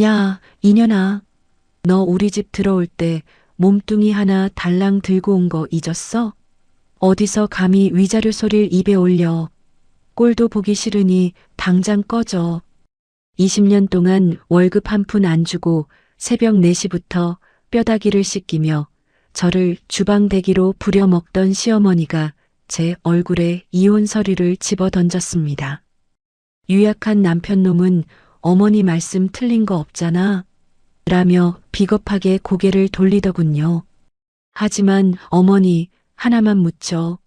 야, 이년아. 너 우리 집 들어올 때 몸뚱이 하나 달랑 들고 온 거 잊었어? 어디서 감히 위자료 소리를 입에 올려. 꼴도 보기 싫으니 당장 꺼져. 20년 동안 월급 한 푼 안 주고 새벽 4시부터 뼈다귀를 씻기며 저를 주방 대기로 부려먹던 시어머니가 제 얼굴에 이혼 서류를 집어 던졌습니다. 유약한 남편놈은 어머니 말씀 틀린 거 없잖아. 라며 비겁하게 고개를 돌리더군요. 하지만 어머니 하나만 묻죠.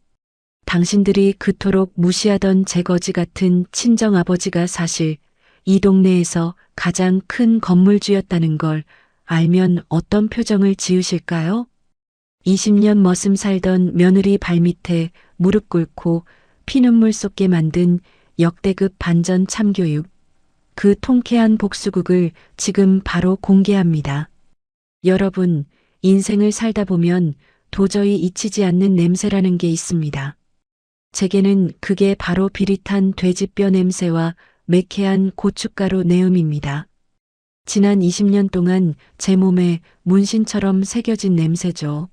당신들이 그토록 무시하던 제 거지 같은 친정아버지가 사실 이 동네에서 가장 큰 건물주였다는 걸 알면 어떤 표정을 지으실까요? 20년 머슴 살던 며느리 발밑에 무릎 꿇고 피눈물 쏟게 만든 역대급 반전 참교육. 그 통쾌한 복수극을 지금 바로 공개합니다. 여러분, 인생을 살다 보면 도저히 잊히지 않는 냄새라는 게 있습니다. 제게는 그게 바로 비릿한 돼지뼈 냄새와 매캐한 고춧가루 내음입니다. 지난 20년 동안 제 몸에 문신처럼 새겨진 냄새죠.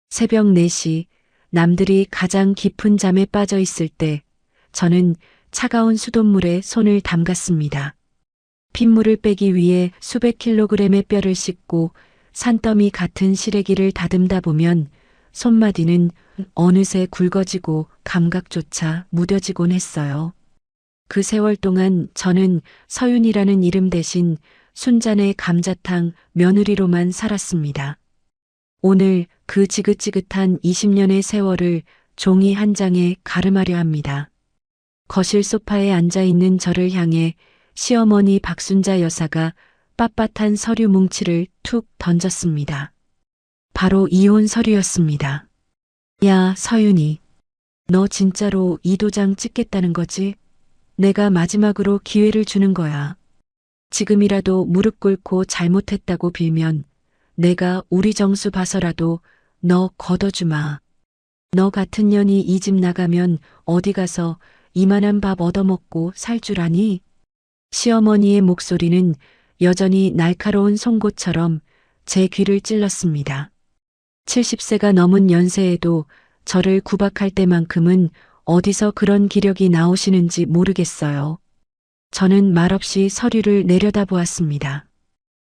새벽 4시, 남들이 가장 깊은 잠에 빠져 있을 때 저는 차가운 수돗물에 손을 담갔습니다. 핏물을 빼기 위해 수백 킬로그램의 뼈를 씻고 산더미 같은 시래기를 다듬다 보면 손마디는 어느새 굵어지고 감각조차 무뎌지곤 했어요. 그 세월 동안 저는 서윤이라는 이름 대신 순잔의 감자탕 며느리로만 살았습니다. 오늘 그 지긋지긋한 20년의 세월을 종이 한 장에 가름하려 합니다. 거실 소파에 앉아있는 저를 향해 시어머니 박순자 여사가 빳빳한 서류 뭉치를 툭 던졌습니다. 바로 이혼 서류였습니다. 야, 서윤이. 너 진짜로 이 도장 찍겠다는 거지? 내가 마지막으로 기회를 주는 거야. 지금이라도 무릎 꿇고 잘못했다고 빌면 내가 우리 정수 봐서라도 너 걷어주마. 너 같은 년이 이 집 나가면 어디 가서 이만한 밥 얻어먹고 살 줄 아니? 시어머니의 목소리는 여전히 날카로운 송곳처럼 제 귀를 찔렀습니다. 70세가 넘은 연세에도 저를 구박할 때만큼은 어디서 그런 기력이 나오시는지 모르겠어요. 저는 말없이 서류를 내려다보았습니다.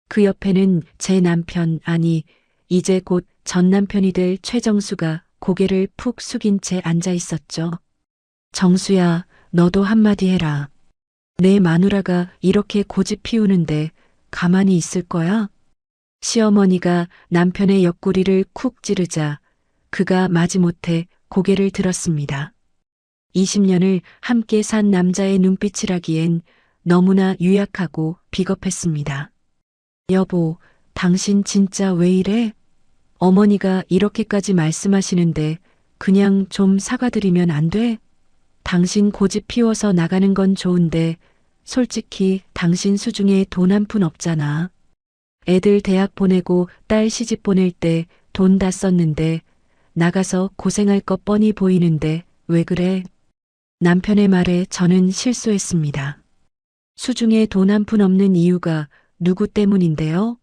그 옆에는 제 남편, 아니 이제 곧 전 남편이 될 최정수가 고개를 푹 숙인 채 앉아 있었죠. 정수야, 너도 한마디 해라. 내 마누라가 이렇게 고집 피우는데 가만히 있을 거야? 시어머니가 남편의 옆구리를 쿡 찌르자 그가 마지못해 고개를 들었습니다. 20년을 함께 산 남자의 눈빛이라기엔 너무나 유약하고 비겁했습니다. 여보, 당신 진짜 왜 이래? 어머니가 이렇게까지 말씀하시는데 그냥 좀 사과드리면 안 돼? 당신 고집 피워서 나가는 건 좋은데 솔직히 당신 수중에 돈 한 푼 없잖아. 애들 대학 보내고 딸 시집 보낼 때 돈 다 썼는데 나가서 고생할 것 뻔히 보이는데 왜 그래? 남편의 말에 저는 실수했습니다. 수중에 돈 한 푼 없는 이유가 누구 때문인데요?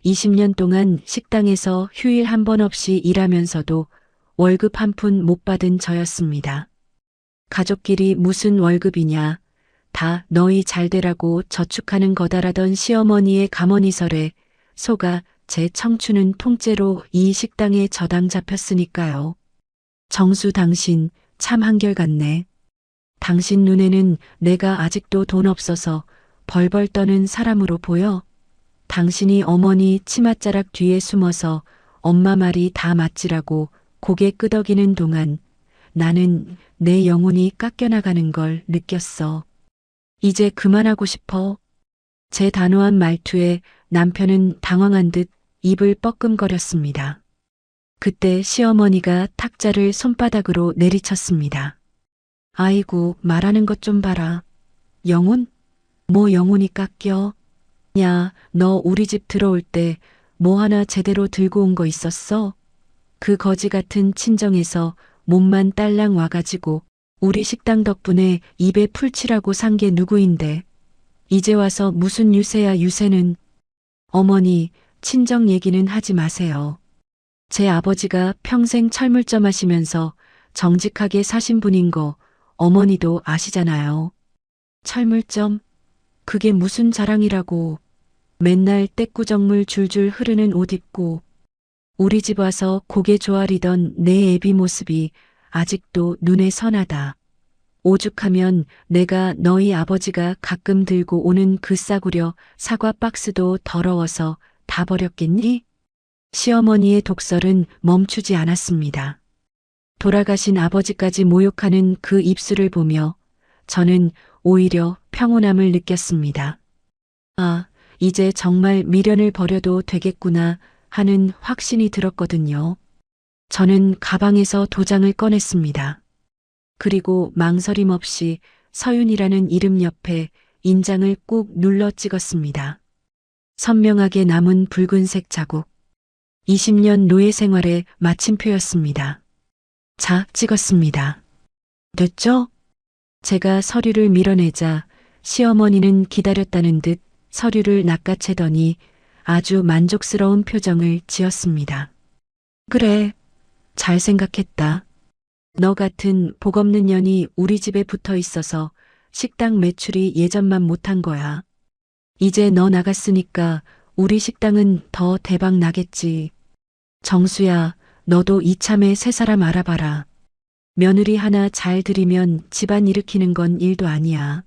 20년 동안 식당에서 휴일 한 번 없이 일하면서도 월급 한 푼 못 받은 저였습니다. 가족끼리 무슨 월급이냐, 다 너희 잘 되라고 저축하는 거다라던 시어머니의 감언이설에 속아 제 청춘은 통째로 이 식당에 저당 잡혔으니까요. 정수 당신 참 한결같네. 당신 눈에는 내가 아직도 돈 없어서 벌벌 떠는 사람으로 보여? 당신이 어머니 치맛자락 뒤에 숨어서 엄마 말이 다 맞지라고 고개 끄덕이는 동안 나는 내 영혼이 깎여나가는 걸 느꼈어. 이제 그만하고 싶어. 제 단호한 말투에 남편은 당황한 듯 입을 뻐끔거렸습니다. 그때 시어머니가 탁자를 손바닥으로 내리쳤습니다. 아이고, 말하는 것 좀 봐라. 영혼? 뭐 영혼이 깎여? 야, 너 우리 집 들어올 때 뭐 하나 제대로 들고 온 거 있었어? 그 거지 같은 친정에서 몸만 딸랑 와가지고 우리 식당 덕분에 입에 풀칠하고 산 게 누구인데. 이제 와서 무슨 유세야 유세는. 어머니, 친정 얘기는 하지 마세요. 제 아버지가 평생 철물점 하시면서 정직하게 사신 분인 거 어머니도 아시잖아요. 철물점? 그게 무슨 자랑이라고. 맨날 떼꾸정물 줄줄 흐르는 옷 입고 우리 집 와서 고개 조아리던 내 애비 모습이 아직도 눈에 선하다. 오죽하면 내가 너희 아버지가 가끔 들고 오는 그 싸구려 사과 박스도 더러워서 다 버렸겠니? 시어머니의 독설은 멈추지 않았습니다. 돌아가신 아버지까지 모욕하는 그 입술을 보며 저는 오히려 평온함을 느꼈습니다. 아, 이제 정말 미련을 버려도 되겠구나 하는 확신이 들었거든요. 저는 가방에서 도장을 꺼냈습니다. 그리고 망설임 없이 서윤이라는 이름 옆에 인장을 꾹 눌러 찍었습니다. 선명하게 남은 붉은색 자국. 20년 노예 생활의 마침표였습니다. 자, 찍었습니다. 됐죠? 제가 서류를 밀어내자 시어머니는 기다렸다는 듯 서류를 낚아채더니 아주 만족스러운 표정을 지었습니다. 그래, 잘 생각했다. 너 같은 복 없는 년이 우리 집에 붙어 있어서 식당 매출이 예전만 못한 거야. 이제 너 나갔으니까 우리 식당은 더 대박 나겠지. 정수야, 너도 이참에 새 사람 알아봐라. 며느리 하나 잘 들이면 집안 일으키는 건 일도 아니야.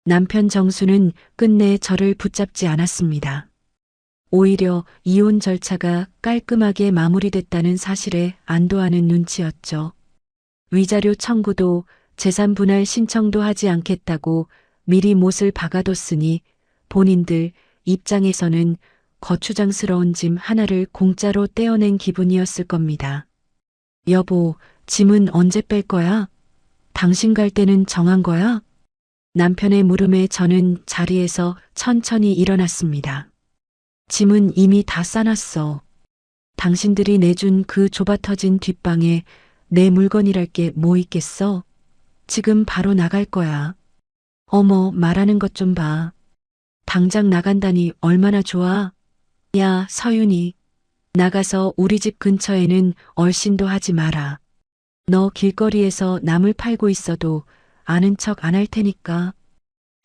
남편 정수는 끝내 저를 붙잡지 않았습니다. 오히려 이혼 절차가 깔끔하게 마무리됐다는 사실에 안도하는 눈치였죠. 위자료 청구도 재산 분할 신청도 하지 않겠다고 미리 못을 박아뒀으니 본인들 입장에서는 거추장스러운 짐 하나를 공짜로 떼어낸 기분이었을 겁니다. 여보, 짐은 언제 뺄 거야? 당신 갈 때는 정한 거야? 남편의 물음에 저는 자리에서 천천히 일어났습니다. 짐은 이미 다 싸놨어. 당신들이 내준 그 좁아터진 뒷방에 내 물건이랄 게 뭐 있겠어? 지금 바로 나갈 거야. 어머, 말하는 것 좀 봐. 당장 나간다니 얼마나 좋아. 야, 서윤이. 나가서 우리 집 근처에는 얼씬도 하지 마라. 너 길거리에서 남을 팔고 있어도 아는 척 안 할 테니까.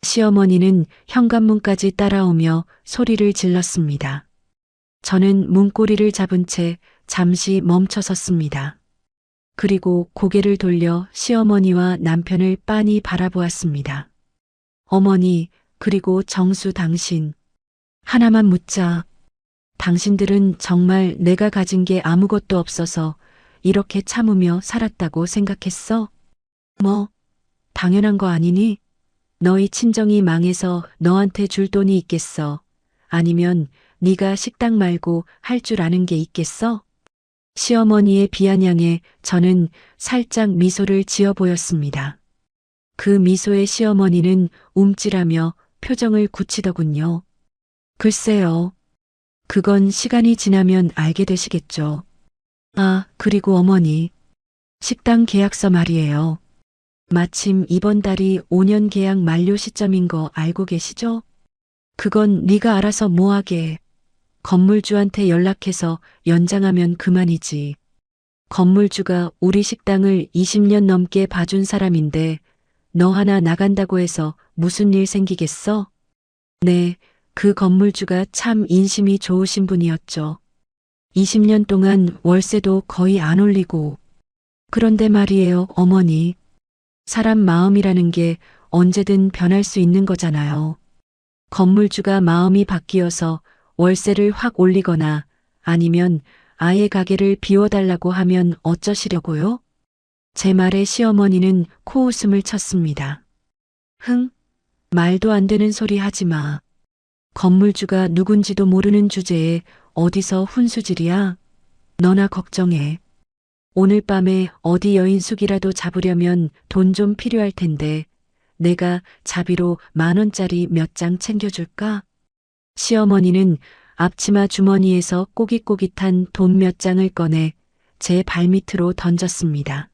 시어머니는 현관문까지 따라오며 소리를 질렀습니다. 저는 문고리를 잡은 채 잠시 멈춰 섰습니다. 그리고 고개를 돌려 시어머니와 남편을 빤히 바라보았습니다. 어머니, 그리고 정수 당신. 하나만 묻자. 당신들은 정말 내가 가진 게 아무것도 없어서 이렇게 참으며 살았다고 생각했어? 뭐, 당연한 거 아니니? 너희 친정이 망해서 너한테 줄 돈이 있겠어? 아니면 네가 식당 말고 할 줄 아는 게 있겠어? 시어머니의 비아냥에 저는 살짝 미소를 지어 보였습니다. 그 미소의 시어머니는 움찔하며 표정을 굳히더군요. 글쎄요. 그건 시간이 지나면 알게 되시겠죠. 아, 그리고 어머니. 식당 계약서 말이에요. 마침 이번 달이 5년 계약 만료 시점인 거 알고 계시죠? 그건 네가 알아서 뭐하게. 건물주한테 연락해서 연장하면 그만이지. 건물주가 우리 식당을 20년 넘게 봐준 사람인데 너 하나 나간다고 해서 무슨 일 생기겠어? 네, 그 건물주가 참 인심이 좋으신 분이었죠. 20년 동안 월세도 거의 안 올리고. 그런데 말이에요, 어머니. 사람 마음이라는 게 언제든 변할 수 있는 거잖아요. 건물주가 마음이 바뀌어서 월세를 확 올리거나 아니면 아예 가게를 비워달라고 하면 어쩌시려고요? 제 말에 시어머니는 코웃음을 쳤습니다. 흥, 말도 안 되는 소리 하지 마. 건물주가 누군지도 모르는 주제에 어디서 훈수질이야? 너나 걱정해. 오늘 밤에 어디 여인숙이라도 잡으려면 돈 좀 필요할 텐데 내가 자비로 10,000원짜리 몇 장 챙겨줄까? 시어머니는 앞치마 주머니에서 꼬깃꼬깃한 돈 몇 장을 꺼내 제 발밑으로 던졌습니다.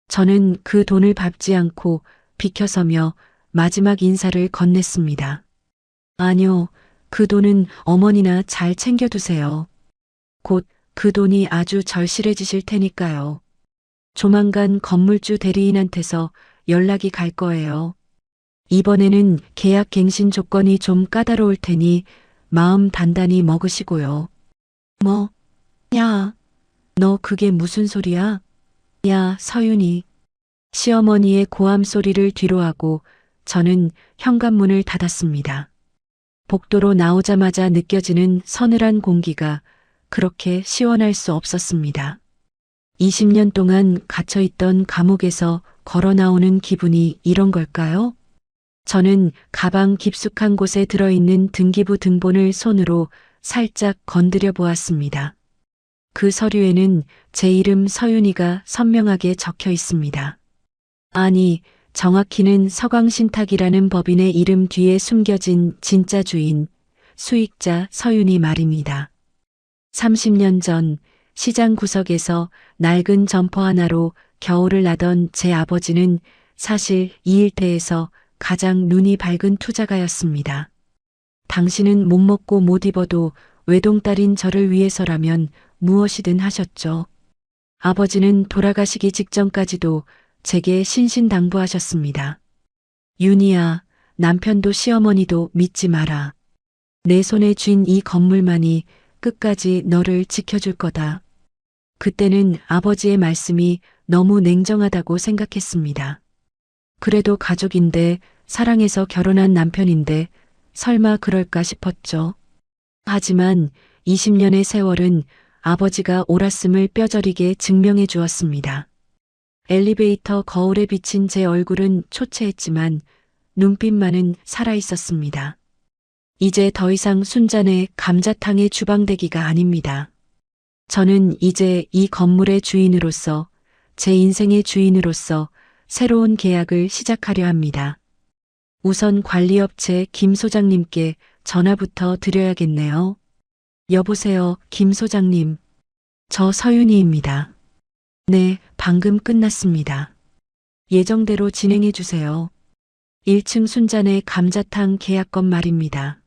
저는 그 돈을 밟지 않고 비켜서며 마지막 인사를 건넸습니다. 아니요, 그 돈은 어머니나 잘 챙겨두세요. 곧 그 돈이 아주 절실해지실 테니까요. 조만간 건물주 대리인한테서 연락이 갈 거예요. 이번에는 계약 갱신 조건이 좀 까다로울 테니 마음 단단히 먹으시고요. 뭐? 야, 너 그게 무슨 소리야? 야, 서윤이. 시어머니의 고함 소리를 뒤로하고 저는 현관문을 닫았습니다. 복도로 나오자마자 느껴지는 서늘한 공기가 그렇게 시원할 수 없었습니다. 20년 동안 갇혀있던 감옥에서 걸어 나오는 기분이 이런 걸까요? 저는 가방 깊숙한 곳에 들어있는 등기부 등본을 손으로 살짝 건드려 보았습니다. 그 서류에는 제 이름 서윤이가 선명하게 적혀 있습니다. 아니, 정확히는 서광신탁이라는 법인의 이름 뒤에 숨겨진 진짜 주인, 수익자 서윤이 말입니다. 30년 전 시장 구석에서 낡은 점퍼 하나로 겨울을 나던 제 아버지는 사실 이 일대에서 가장 눈이 밝은 투자가였습니다. 당신은 못 먹고 못 입어도 외동딸인 저를 위해서라면 무엇이든 하셨죠. 아버지는 돌아가시기 직전까지도 제게 신신당부하셨습니다. 윤희야, 남편도 시어머니도 믿지 마라. 내 손에 쥔 이 건물만이 끝까지 너를 지켜줄 거다. 그때는 아버지의 말씀이 너무 냉정하다고 생각했습니다. 그래도 가족인데 사랑해서 결혼한 남편인데 설마 그럴까 싶었죠. 하지만 20년의 세월은 아버지가 옳았음을 뼈저리게 증명해 주었습니다. 엘리베이터 거울에 비친 제 얼굴은 초췌했지만 눈빛만은 살아 있었습니다. 이제 더 이상 순잔의 감자탕의 주방대기가 아닙니다. 저는 이제 이 건물의 주인으로서, 제 인생의 주인으로서 새로운 계약을 시작하려 합니다. 우선 관리업체 김 소장님께 전화부터 드려야겠네요. 여보세요, 김 소장님. 저 서윤희입니다. 네, 방금 끝났습니다. 예정대로 진행해 주세요. 1층 순잔의 감자탕 계약건 말입니다.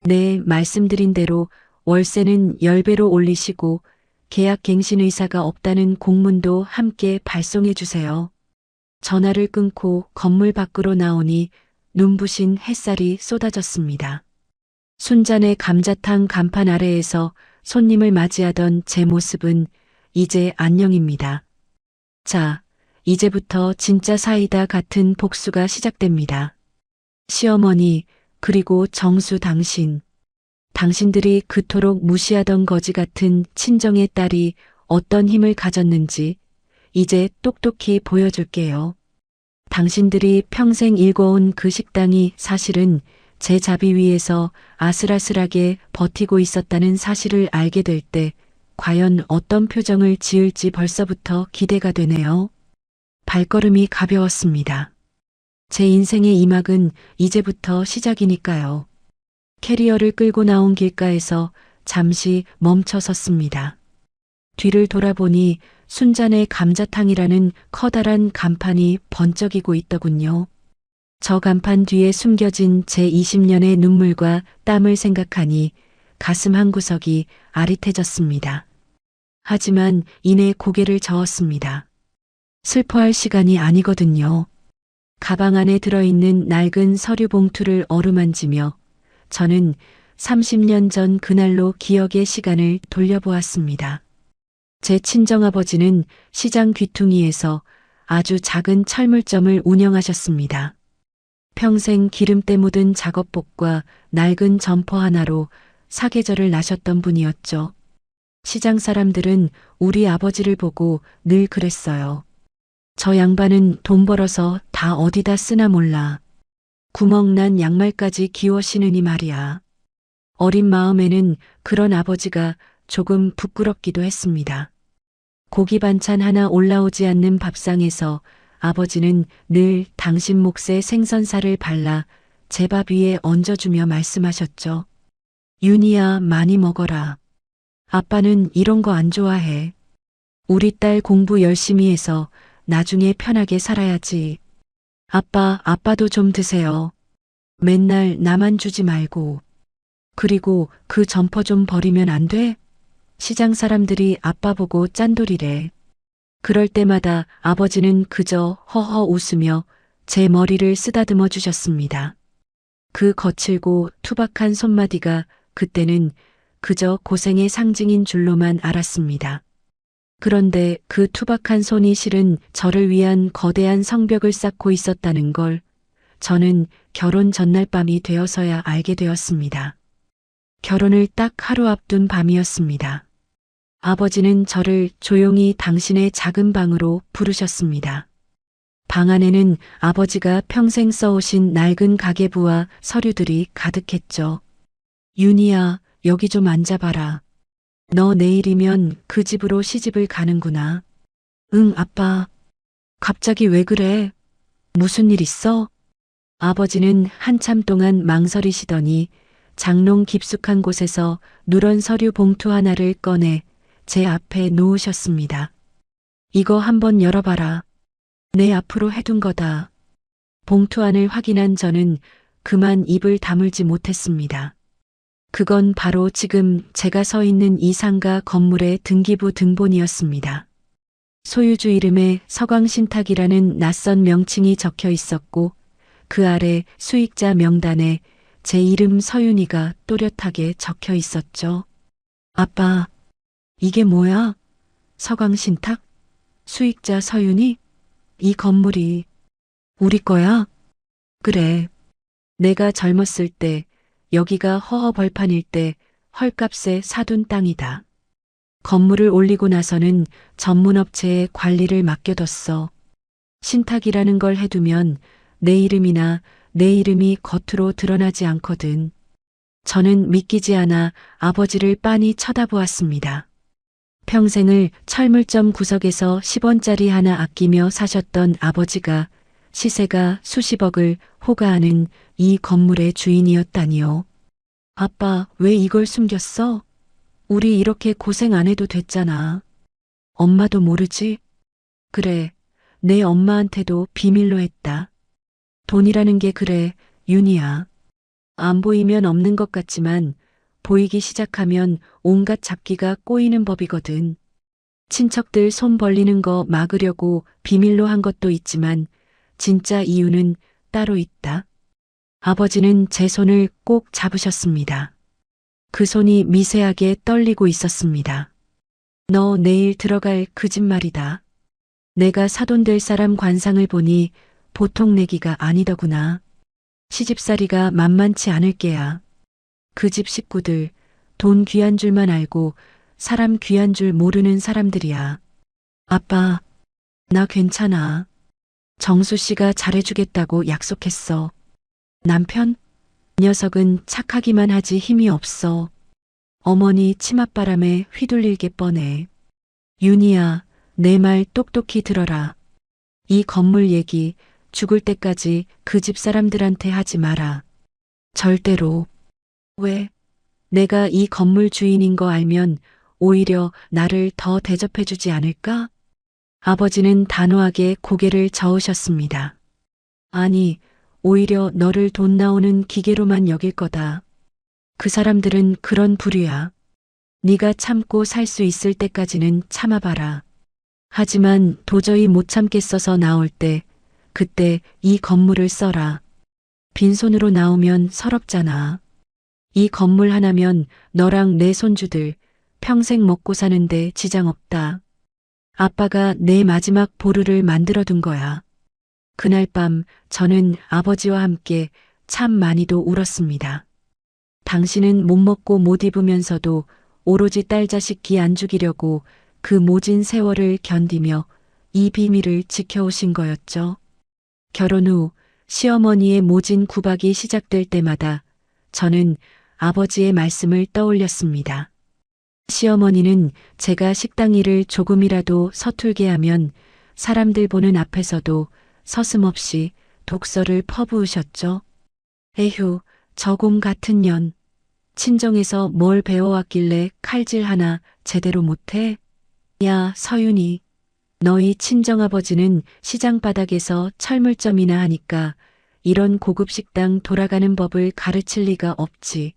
네, 말씀드린 대로 월세는 10배로 올리시고 계약 갱신 의사가 없다는 공문도 함께 발송해 주세요. 전화를 끊고 건물 밖으로 나오니 눈부신 햇살이 쏟아졌습니다. 순잔의 감자탕 간판 아래에서 손님을 맞이하던 제 모습은 이제 안녕입니다. 자, 이제부터 진짜 사이다 같은 복수가 시작됩니다. 시어머니, 그리고 정수 당신. 당신들이 그토록 무시하던 거지 같은 친정의 딸이 어떤 힘을 가졌는지 이제 똑똑히 보여줄게요. 당신들이 평생 일궈온 그 식당이 사실은 제 자비 위에서 아슬아슬하게 버티고 있었다는 사실을 알게 될 때 과연 어떤 표정을 지을지 벌써부터 기대가 되네요. 발걸음이 가벼웠습니다. 제 인생의 2막은 이제부터 시작이니까요. 캐리어를 끌고 나온 길가에서 잠시 멈춰 섰습니다. 뒤를 돌아보니 순잔의 감자탕이라는 커다란 간판이 번쩍이고 있더군요. 저 간판 뒤에 숨겨진 제 20년의 눈물과 땀을 생각하니 가슴 한구석이 아릿해졌습니다. 하지만 이내 고개를 저었습니다. 슬퍼할 시간이 아니거든요. 가방 안에 들어있는 낡은 서류 봉투를 어루만지며 저는 30년 전 그날로 기억의 시간을 돌려보았습니다. 제 친정아버지는 시장 귀퉁이에서 아주 작은 철물점을 운영하셨습니다. 평생 기름때 묻은 작업복과 낡은 점퍼 하나로 사계절을 나셨던 분이었죠. 시장 사람들은 우리 아버지를 보고 늘 그랬어요. 저 양반은 돈 벌어서 다 어디다 쓰나 몰라. 구멍난 양말까지 기워 신으니 말이야. 어린 마음에는 그런 아버지가 조금 부끄럽기도 했습니다. 고기 반찬 하나 올라오지 않는 밥상에서 아버지는 늘 당신 몫에 생선살을 발라 제 밥 위에 얹어주며 말씀하셨죠. 윤희야, 많이 먹어라. 아빠는 이런 거 안 좋아해. 우리 딸 공부 열심히 해서 나중에 편하게 살아야지. 아빠도 좀 드세요. 맨날 나만 주지 말고. 그리고 그 점퍼 좀 버리면 안 돼? 시장 사람들이 아빠 보고 짠돌이래. 그럴 때마다 아버지는 그저 허허 웃으며 제 머리를 쓰다듬어 주셨습니다. 그 거칠고 투박한 손마디가 그때는 그저 고생의 상징인 줄로만 알았습니다. 그런데 그 투박한 손이 실은 저를 위한 거대한 성벽을 쌓고 있었다는 걸 저는 결혼 전날 밤이 되어서야 알게 되었습니다. 결혼을 딱 하루 앞둔 밤이었습니다. 아버지는 저를 조용히 당신의 작은 방으로 부르셨습니다. 방 안에는 아버지가 평생 써오신 낡은 가계부와 서류들이 가득했죠. 윤희야, 여기 좀 앉아봐라. 너 내일이면 그 집으로 시집을 가는구나. 응, 아빠. 갑자기 왜 그래? 무슨 일 있어? 아버지는 한참 동안 망설이시더니 장롱 깊숙한 곳에서 누런 서류 봉투 하나를 꺼내 제 앞에 놓으셨습니다. 이거 한번 열어봐라. 내 앞으로 해둔 거다. 봉투 안을 확인한 저는 그만 입을 다물지 못했습니다. 그건 바로 지금 제가 서 있는 이 상가 건물의 등기부 등본이었습니다. 소유주 이름에 서광신탁이라는 낯선 명칭이 적혀 있었고 그 아래 수익자 명단에 제 이름 서윤이가 또렷하게 적혀 있었죠. 아빠, 이게 뭐야? 서광신탁? 수익자 서윤이? 이 건물이 우리 거야? 그래. 내가 젊었을 때 여기가 허허벌판일 때 헐값에 사둔 땅이다. 건물을 올리고 나서는 전문업체에 관리를 맡겨뒀어. 신탁이라는 걸 해두면 내 이름이나 내 이름이 겉으로 드러나지 않거든. 저는 믿기지 않아 아버지를 빤히 쳐다보았습니다. 평생을 철물점 구석에서 10원짜리 하나 아끼며 사셨던 아버지가 시세가 수십억을 호가하는 이 건물의 주인이었다니요. 아빠, 왜 이걸 숨겼어? 우리 이렇게 고생 안 해도 됐잖아. 엄마도 모르지? 그래, 내 엄마한테도 비밀로 했다. 돈이라는 게 그래, 윤희야. 안 보이면 없는 것 같지만 보이기 시작하면 온갖 잡기가 꼬이는 법이거든. 친척들 손 벌리는 거 막으려고 비밀로 한 것도 있지만 진짜 이유는 따로 있다. 아버지는 제 손을 꼭 잡으셨습니다. 그 손이 미세하게 떨리고 있었습니다. 너 내일 들어갈 그 집 말이다. 내가 사돈될 사람 관상을 보니 보통 내기가 아니더구나. 시집살이가 만만치 않을 게야. 그 집 식구들 돈 귀한 줄만 알고 사람 귀한 줄 모르는 사람들이야. 아빠, 나 괜찮아. 정수 씨가 잘해주겠다고 약속했어. 남편? 녀석은 착하기만 하지 힘이 없어. 어머니 치맛바람에 휘둘릴게 뻔해. 윤희야, 내 말 똑똑히 들어라. 이 건물 얘기 죽을 때까지 그 집 사람들한테 하지 마라. 절대로. 왜? 내가 이 건물 주인인 거 알면 오히려 나를 더 대접해주지 않을까? 아버지는 단호하게 고개를 저으셨습니다. 아니, 오히려 너를 돈 나오는 기계로만 여길 거다. 그 사람들은 그런 부류야. 네가 참고 살 수 있을 때까지는 참아봐라. 하지만 도저히 못 참겠어서 나올 때, 그때 이 건물을 써라. 빈손으로 나오면 서럽잖아. 이 건물 하나면 너랑 내 손주들 평생 먹고 사는데 지장 없다. 아빠가 내 마지막 보루를 만들어둔 거야. 그날 밤 저는 아버지와 함께 참 많이도 울었습니다. 당신은 못 먹고 못 입으면서도 오로지 딸 자식 기 안 죽이려고 그 모진 세월을 견디며 이 비밀을 지켜오신 거였죠. 결혼 후 시어머니의 모진 구박이 시작될 때마다 저는 아버지의 말씀을 떠올렸습니다. 시어머니는 제가 식당 일을 조금이라도 서툴게 하면 사람들 보는 앞에서도 서슴없이 독서를 퍼부으셨죠. 에휴, 저곰 같은 년. 친정에서 뭘 배워왔길래 칼질 하나 제대로 못해? 야, 서윤이. 너희 친정아버지는 시장 바닥에서 철물점이나 하니까 이런 고급 식당 돌아가는 법을 가르칠 리가 없지.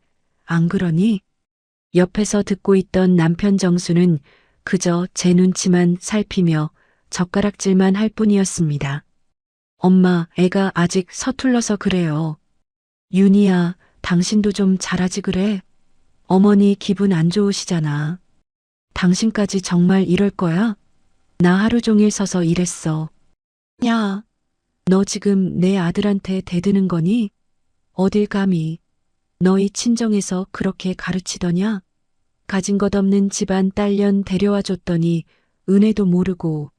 안 그러니? 옆에서 듣고 있던 남편 정수는 그저 제 눈치만 살피며 젓가락질만 할 뿐이었습니다. 엄마, 애가 아직 서툴러서 그래요. 윤희야, 당신도 좀 잘하지 그래? 어머니 기분 안 좋으시잖아. 당신까지 정말 이럴 거야? 나 하루 종일 서서 일했어. 야, 너 지금 내 아들한테 대드는 거니? 어딜 감히. 너희 친정에서 그렇게 가르치더냐? 가진 것 없는 집안 딸년 데려와 줬더니 은혜도 모르고.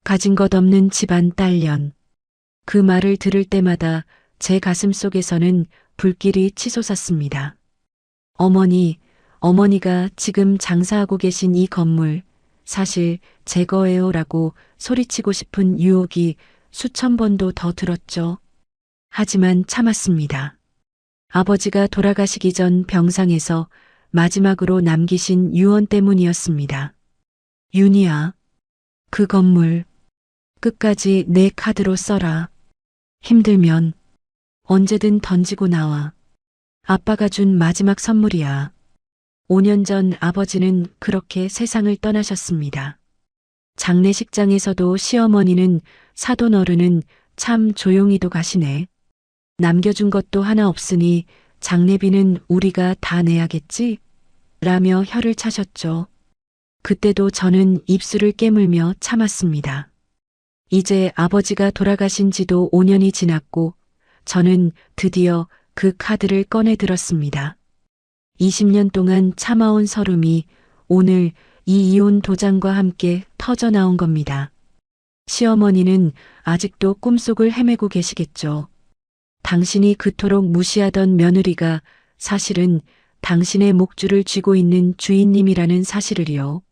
가진 것 없는 집안 딸년. 그 말을 들을 때마다 제 가슴 속에서는 불길이 치솟았습니다. 어머니가 지금 장사하고 계신 이 건물, 사실 제 거예요라고 소리치고 싶은 유혹이 수천 번도 더 들었죠. 하지만 참았습니다. 아버지가 돌아가시기 전 병상에서 마지막으로 남기신 유언 때문이었습니다. 윤희야, 그 건물 끝까지 내 카드로 써라. 힘들면 언제든 던지고 나와. 아빠가 준 마지막 선물이야. 5년 전 아버지는 그렇게 세상을 떠나셨습니다. 장례식장에서도 시어머니는 사돈 어른은 참 조용히도 가시네. 남겨준 것도 하나 없으니 장례비는 우리가 다 내야겠지? 라며 혀를 차셨죠. 그때도 저는 입술을 깨물며 참았습니다. 이제 아버지가 돌아가신 지도 5년이 지났고 저는 드디어 그 카드를 꺼내 들었습니다. 20년 동안 참아온 서름이 오늘 이 이혼 도장과 함께 터져 나온 겁니다. 시어머니는 아직도 꿈속을 헤매고 계시겠죠. 당신이 그토록 무시하던 며느리가 사실은 당신의 목줄을 쥐고 있는 주인님이라는 사실을요.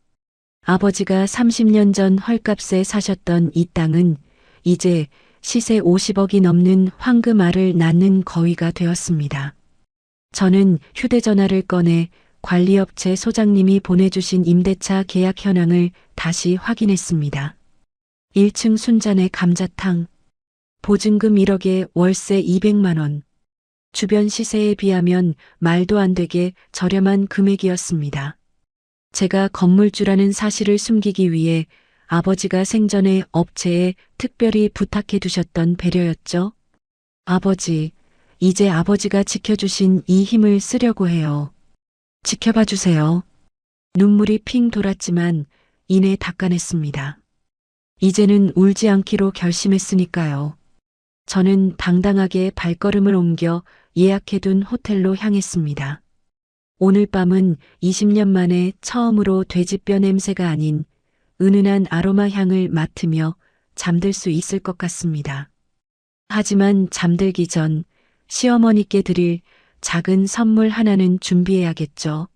아버지가 30년 전 헐값에 사셨던 이 땅은 이제 시세 50억이 넘는 황금알을 낳는 거위가 되었습니다. 저는 휴대전화를 꺼내 관리업체 소장님이 보내주신 임대차 계약 현황을 다시 확인했습니다. 1층 순잔의 감자탕, 보증금 1억에 월세 200만 원. 주변 시세에 비하면 말도 안 되게 저렴한 금액이었습니다. 제가 건물주라는 사실을 숨기기 위해 아버지가 생전에 업체에 특별히 부탁해 두셨던 배려였죠. 아버지, 이제 아버지가 지켜주신 이 힘을 쓰려고 해요. 지켜봐 주세요. 눈물이 핑 돌았지만 이내 닦아냈습니다. 이제는 울지 않기로 결심했으니까요. 저는 당당하게 발걸음을 옮겨 예약해둔 호텔로 향했습니다. 오늘 밤은 20년 만에 처음으로 돼지뼈 냄새가 아닌 은은한 아로마 향을 맡으며 잠들 수 있을 것 같습니다. 하지만 잠들기 전 시어머니께 드릴 작은 선물 하나는 준비해야겠죠.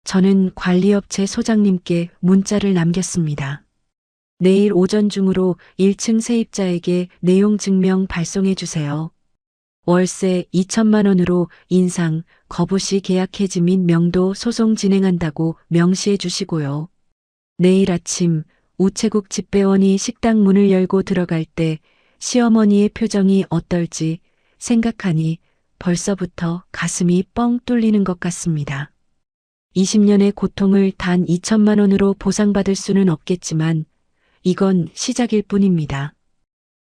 저는 관리업체 소장님께 문자를 남겼습니다. 내일 오전 중으로 1층 세입자에게 내용 증명 발송해 주세요. 월세 2천만 원으로 인상, 거부시 계약 해지 및 명도 소송 진행한다고 명시해 주시고요. 내일 아침 우체국 집배원이 식당 문을 열고 들어갈 때 시어머니의 표정이 어떨지 생각하니 벌써부터 가슴이 뻥 뚫리는 것 같습니다. 20년의 고통을 단 2천만 원으로 보상받을 수는 없겠지만 이건 시작일 뿐입니다.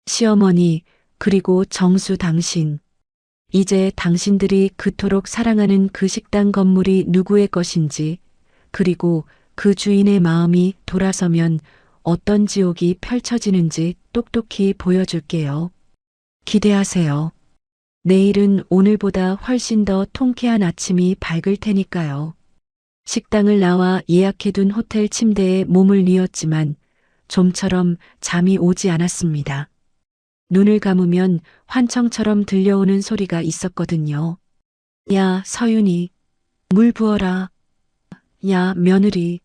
시어머니, 그리고 정수 당신. 이제 당신들이 그토록 사랑하는 그 식당 건물이 누구의 것인지, 그리고 그 주인의 마음이 돌아서면 어떤 지옥이 펼쳐지는지 똑똑히 보여줄게요. 기대하세요. 내일은 오늘보다 훨씬 더 통쾌한 아침이 밝을 테니까요. 식당을 나와 예약해둔 호텔 침대에 몸을 뉘었지만 좀처럼 잠이 오지 않았습니다. 눈을 감으면 환청처럼 들려오는 소리가 있었거든요. 야, 서윤이, 물 부어라. 야, 며느리,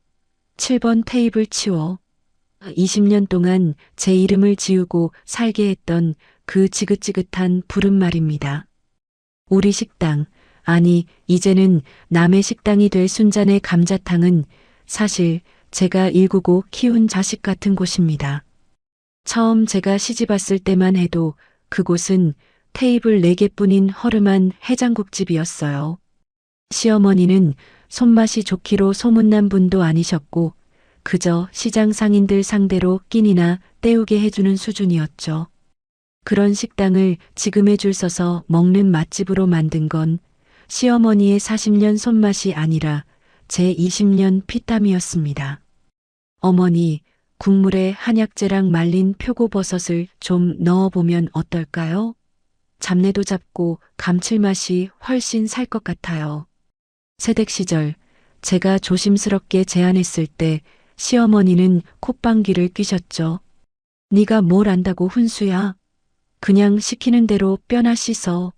7번 테이블 치워. 20년 동안 제 이름을 지우고 살게 했던 그 지긋지긋한 부름 말입니다. 우리 식당, 아니 이제는 남의 식당이 될 순잔의 감자탕은 사실 제가 일구고 키운 자식 같은 곳입니다. 처음 제가 시집 왔을 때만 해도 그곳은 테이블 4개뿐인 허름한 해장국집이었어요. 시어머니는 손맛이 좋기로 소문난 분도 아니셨고 그저 시장 상인들 상대로 끼니나 때우게 해주는 수준이었죠. 그런 식당을 지금의 줄 서서 먹는 맛집으로 만든 건 시어머니의 40년 손맛이 아니라 제 20년 피땀이었습니다. 어머니, 국물에 한약재랑 말린 표고버섯을 좀 넣어보면 어떨까요? 잡내도 잡고 감칠맛이 훨씬 살 것 같아요. 새댁 시절 제가 조심스럽게 제안했을 때 시어머니는 콧방귀를 뀌셨죠. 네가 뭘 안다고 훈수야. 그냥 시키는 대로 뼈나 씻어.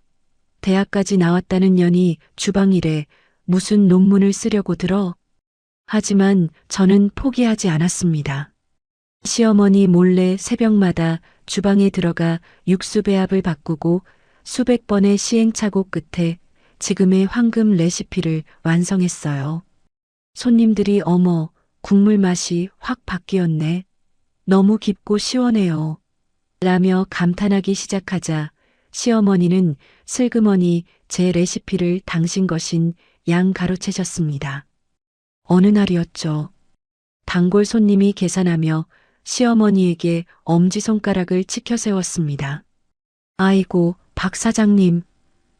대학까지 나왔다는 년이 주방일에 무슨 논문을 쓰려고 들어. 하지만 저는 포기하지 않았습니다. 시어머니 몰래 새벽마다 주방에 들어가 육수 배합을 바꾸고 수백 번의 시행착오 끝에 지금의 황금 레시피를 완성했어요. 손님들이 어머, 국물 맛이 확 바뀌었네. 너무 깊고 시원해요. 라며 감탄하기 시작하자 시어머니는 슬그머니 제 레시피를 당신 것인 양 가로채셨습니다. 어느 날이었죠. 단골 손님이 계산하며 시어머니에게 엄지손가락을 치켜 세웠습니다. 아이고, 박 사장님.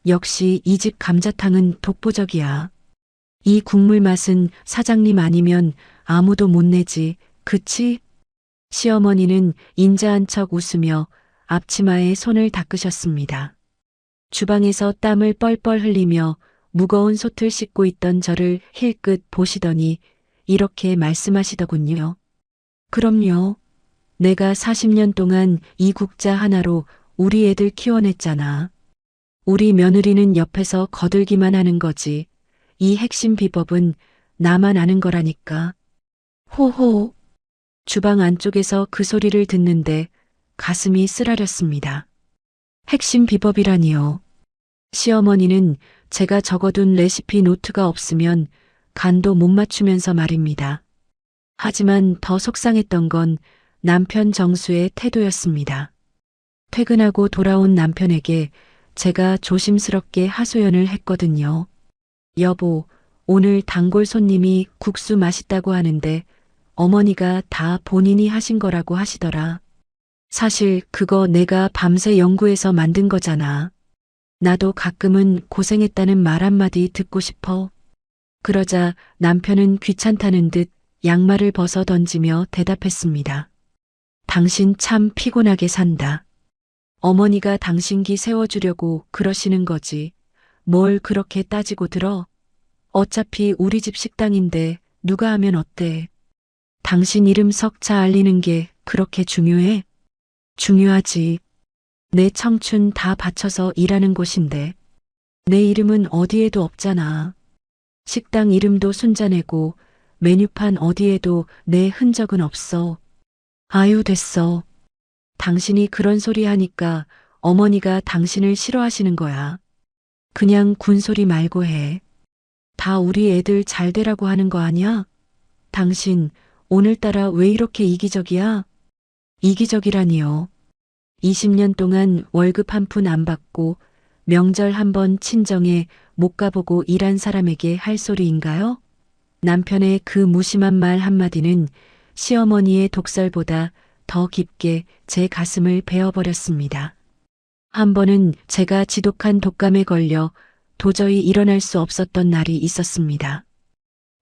역시 이 집 감자탕은 독보적이야. 이 국물 맛은 사장님 아니면 아무도 못 내지, 그치? 시어머니는 인자한 척 웃으며 앞치마에 손을 닦으셨습니다. 주방에서 땀을 뻘뻘 흘리며 무거운 솥을 씻고 있던 저를 힐끗 보시더니 이렇게 말씀하시더군요. 그럼요. 내가 40년 동안 이 국자 하나로 우리 애들 키워냈잖아. 우리 며느리는 옆에서 거들기만 하는 거지. 이 핵심 비법은 나만 아는 거라니까. 호호. 주방 안쪽에서 그 소리를 듣는데 가슴이 쓰라렸습니다. 핵심 비법이라니요. 시어머니는 제가 적어둔 레시피 노트가 없으면 간도 못 맞추면서 말입니다. 하지만 더 속상했던 건 남편 정수의 태도였습니다. 퇴근하고 돌아온 남편에게 제가 조심스럽게 하소연을 했거든요. 여보, 오늘 단골 손님이 국수 맛있다고 하는데 어머니가 다 본인이 하신 거라고 하시더라. 사실 그거 내가 밤새 연구해서 만든 거잖아. 나도 가끔은 고생했다는 말 한마디 듣고 싶어. 그러자 남편은 귀찮다는 듯 양말을 벗어 던지며 대답했습니다. 당신 참 피곤하게 산다. 어머니가 당신 기 세워주려고 그러시는 거지. 뭘 그렇게 따지고 들어. 어차피 우리 집 식당인데 누가 하면 어때. 당신 이름 석자 알리는 게 그렇게 중요해? 중요하지. 내 청춘 다 바쳐서 일하는 곳인데. 내 이름은 어디에도 없잖아. 식당 이름도 순자내고 메뉴판 어디에도 내 흔적은 없어. 아유, 됐어. 당신이 그런 소리 하니까 어머니가 당신을 싫어하시는 거야. 그냥 군소리 말고 해. 다 우리 애들 잘 되라고 하는 거 아니야? 당신 오늘따라 왜 이렇게 이기적이야? 이기적이라니요. 20년 동안 월급 한 푼 안 받고 명절 한 번 친정에 못 가보고 일한 사람에게 할 소리인가요? 남편의 그 무심한 말 한마디는 시어머니의 독설보다 더 깊게 제 가슴을 베어버렸습니다. 한 번은 제가 지독한 독감에 걸려 도저히 일어날 수 없었던 날이 있었습니다.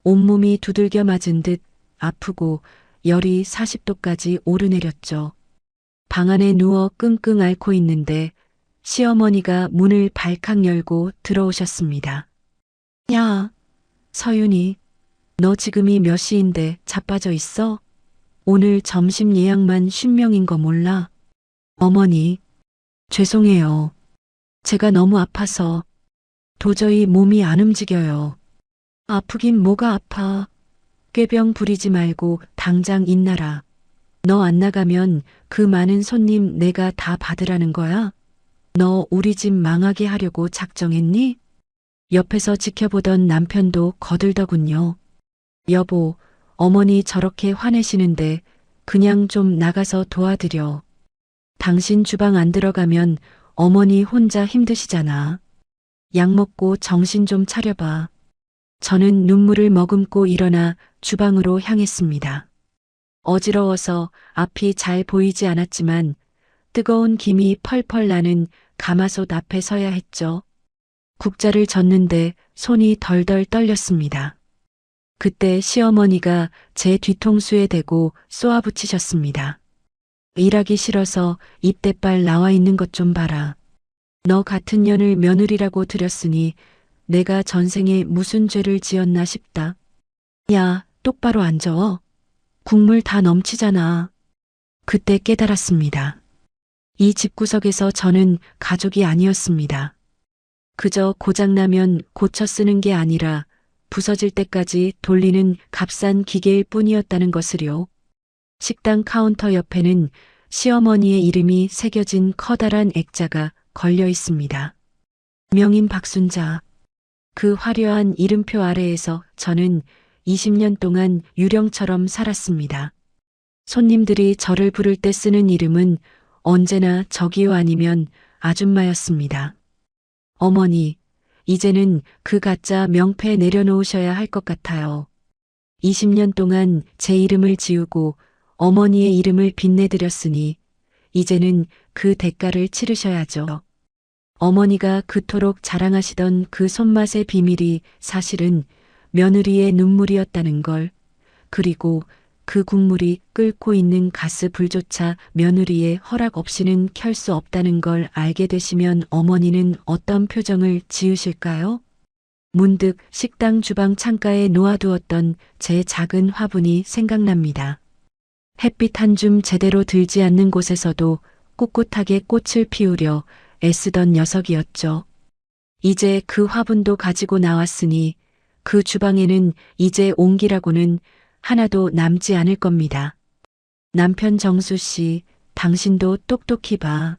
온몸이 두들겨 맞은 듯 아프고 열이 40도까지 오르내렸죠. 방 안에 누워 끙끙 앓고 있는데 시어머니가 문을 발칵 열고 들어오셨습니다. 야, 서윤이, 너 지금이 몇 시인데 자빠져 있어? 오늘 점심 예약만 50명인 거 몰라? 어머니, 죄송해요. 제가 너무 아파서 도저히 몸이 안 움직여요. 아프긴 뭐가 아파. 꾀병 부리지 말고 당장 인나라. 너 안 나가면 그 많은 손님 내가 다 받으라는 거야? 너 우리 집 망하게 하려고 작정했니? 옆에서 지켜보던 남편도 거들더군요. 여보, 어머니 저렇게 화내시는데 그냥 좀 나가서 도와드려. 당신 주방 안 들어가면 어머니 혼자 힘드시잖아. 약 먹고 정신 좀 차려봐. 저는 눈물을 머금고 일어나 주방으로 향했습니다. 어지러워서 앞이 잘 보이지 않았지만 뜨거운 김이 펄펄 나는 가마솥 앞에 서야 했죠. 국자를 젓는데 손이 덜덜 떨렸습니다. 그때 시어머니가 제 뒤통수에 대고 쏘아붙이셨습니다. 일하기 싫어서 입대빨 나와 있는 것 좀 봐라. 너 같은 년을 며느리라고 들였으니 내가 전생에 무슨 죄를 지었나 싶다. 야, 똑바로 앉아. 국물 다 넘치잖아. 그때 깨달았습니다. 이 집구석에서 저는 가족이 아니었습니다. 그저 고장나면 고쳐 쓰는 게 아니라 부서질 때까지 돌리는 값싼 기계일 뿐이었다는 것을요. 식당 카운터 옆에는 시어머니의 이름이 새겨진 커다란 액자가 걸려 있습니다. 명인 박순자. 그 화려한 이름표 아래에서 저는 20년 동안 유령처럼 살았습니다. 손님들이 저를 부를 때 쓰는 이름은 언제나 저기요 아니면 아줌마였습니다. 어머니, 이제는 그 가짜 명패 내려놓으셔야 할 것 같아요. 20년 동안 제 이름을 지우고 어머니의 이름을 빛내드렸으니 이제는 그 대가를 치르셔야죠. 어머니가 그토록 자랑하시던 그 손맛의 비밀이 사실은 며느리의 눈물이었다는 걸, 그리고 그 국물이 끓고 있는 가스불조차 며느리의 허락 없이는 켤 수 없다는 걸 알게 되시면 어머니는 어떤 표정을 지으실까요? 문득 식당 주방 창가에 놓아두었던 제 작은 화분이 생각납니다. 햇빛 한 줌 제대로 들지 않는 곳에서도 꿋꿋하게 꽃을 피우려 애쓰던 녀석이었죠. 이제 그 화분도 가지고 나왔으니 그 주방에는 이제 온기라고는 하나도 남지 않을 겁니다. 남편 정수 씨, 당신도 똑똑히 봐.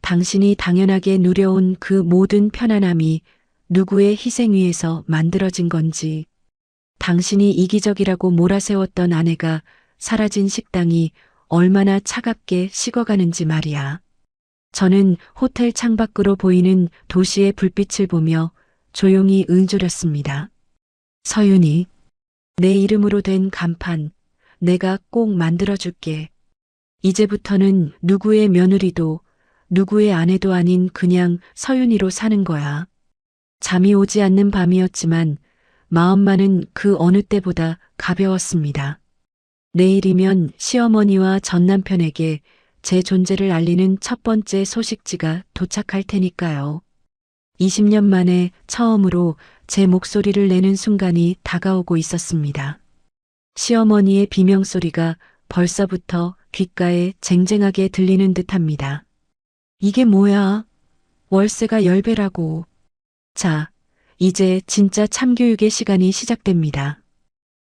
당신이 당연하게 누려온 그 모든 편안함이 누구의 희생 위에서 만들어진 건지, 당신이 이기적이라고 몰아세웠던 아내가 사라진 식당이 얼마나 차갑게 식어가는지 말이야. 저는 호텔 창밖으로 보이는 도시의 불빛을 보며 조용히 응조렸습니다. 서윤이, 내 이름으로 된 간판, 내가 꼭 만들어줄게. 이제부터는 누구의 며느리도 누구의 아내도 아닌 그냥 서윤이로 사는 거야. 잠이 오지 않는 밤이었지만 마음만은 그 어느 때보다 가벼웠습니다. 내일이면 시어머니와 전남편에게 제 존재를 알리는 첫 번째 소식지가 도착할 테니까요. 20년 만에 처음으로 제 목소리를 내는 순간이 다가오고 있었습니다. 시어머니의 비명소리가 벌써부터 귓가에 쟁쟁하게 들리는 듯합니다. 이게 뭐야? 월세가 10배라고. 자, 이제 진짜 참교육의 시간이 시작됩니다.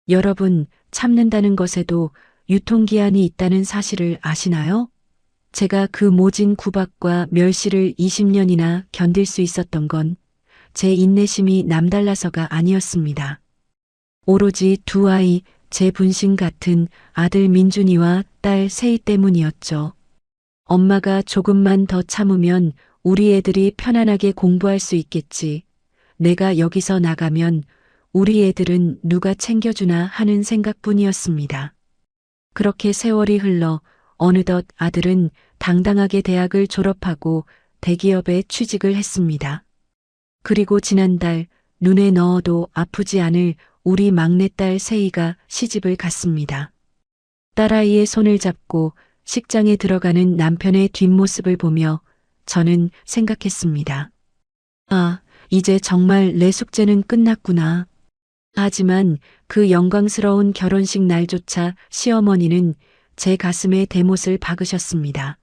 여러분, 참는다는 것에도 유통기한이 있다는 사실을 아시나요? 제가 그 모진 구박과 멸시를 20년이나 견딜 수 있었던 건 제 인내심이 남달라서가 아니었습니다. 오로지 두 아이, 제 분신 같은 아들 민준이와 딸 세희 때문이었죠. 엄마가 조금만 더 참으면 우리 애들이 편안하게 공부할 수 있겠지. 내가 여기서 나가면 우리 애들은 누가 챙겨주나 하는 생각뿐이었습니다. 그렇게 세월이 흘러 어느덧 아들은 당당하게 대학을 졸업하고 대기업에 취직을 했습니다. 그리고 지난달 눈에 넣어도 아프지 않을 우리 막내딸 세희가 시집을 갔습니다. 딸아이의 손을 잡고 식장에 들어가는 남편의 뒷모습을 보며 저는 생각했습니다. 아, 이제 정말 내 숙제는 끝났구나. 하지만 그 영광스러운 결혼식 날조차 시어머니는 제 가슴에 대못을 박으셨습니다.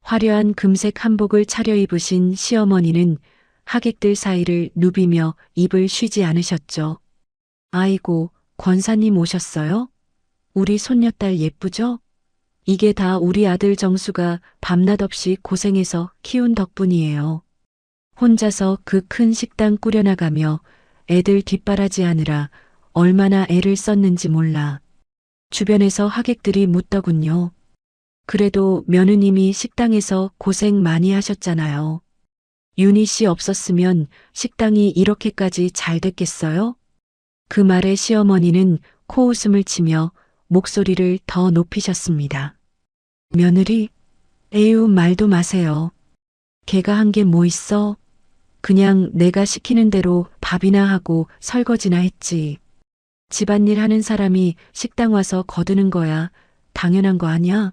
화려한 금색 한복을 차려입으신 시어머니는 하객들 사이를 누비며 입을 쉬지 않으셨죠. 아이고, 권사님 오셨어요? 우리 손녀딸 예쁘죠? 이게 다 우리 아들 정수가 밤낮 없이 고생해서 키운 덕분이에요. 혼자서 그 큰 식당 꾸려나가며 애들 뒷바라지하느라 얼마나 애를 썼는지 몰라. 주변에서 하객들이 묻더군요. 그래도 며느님이 식당에서 고생 많이 하셨잖아요. 윤희 씨 없었으면 식당이 이렇게까지 잘 됐겠어요? 그 말에 시어머니는 코웃음을 치며 목소리를 더 높이셨습니다. 며느리? 에휴, 말도 마세요. 걔가 한 게 뭐 있어? 그냥 내가 시키는 대로 밥이나 하고 설거지나 했지. 집안일 하는 사람이 식당 와서 거드는 거야 당연한 거 아니야?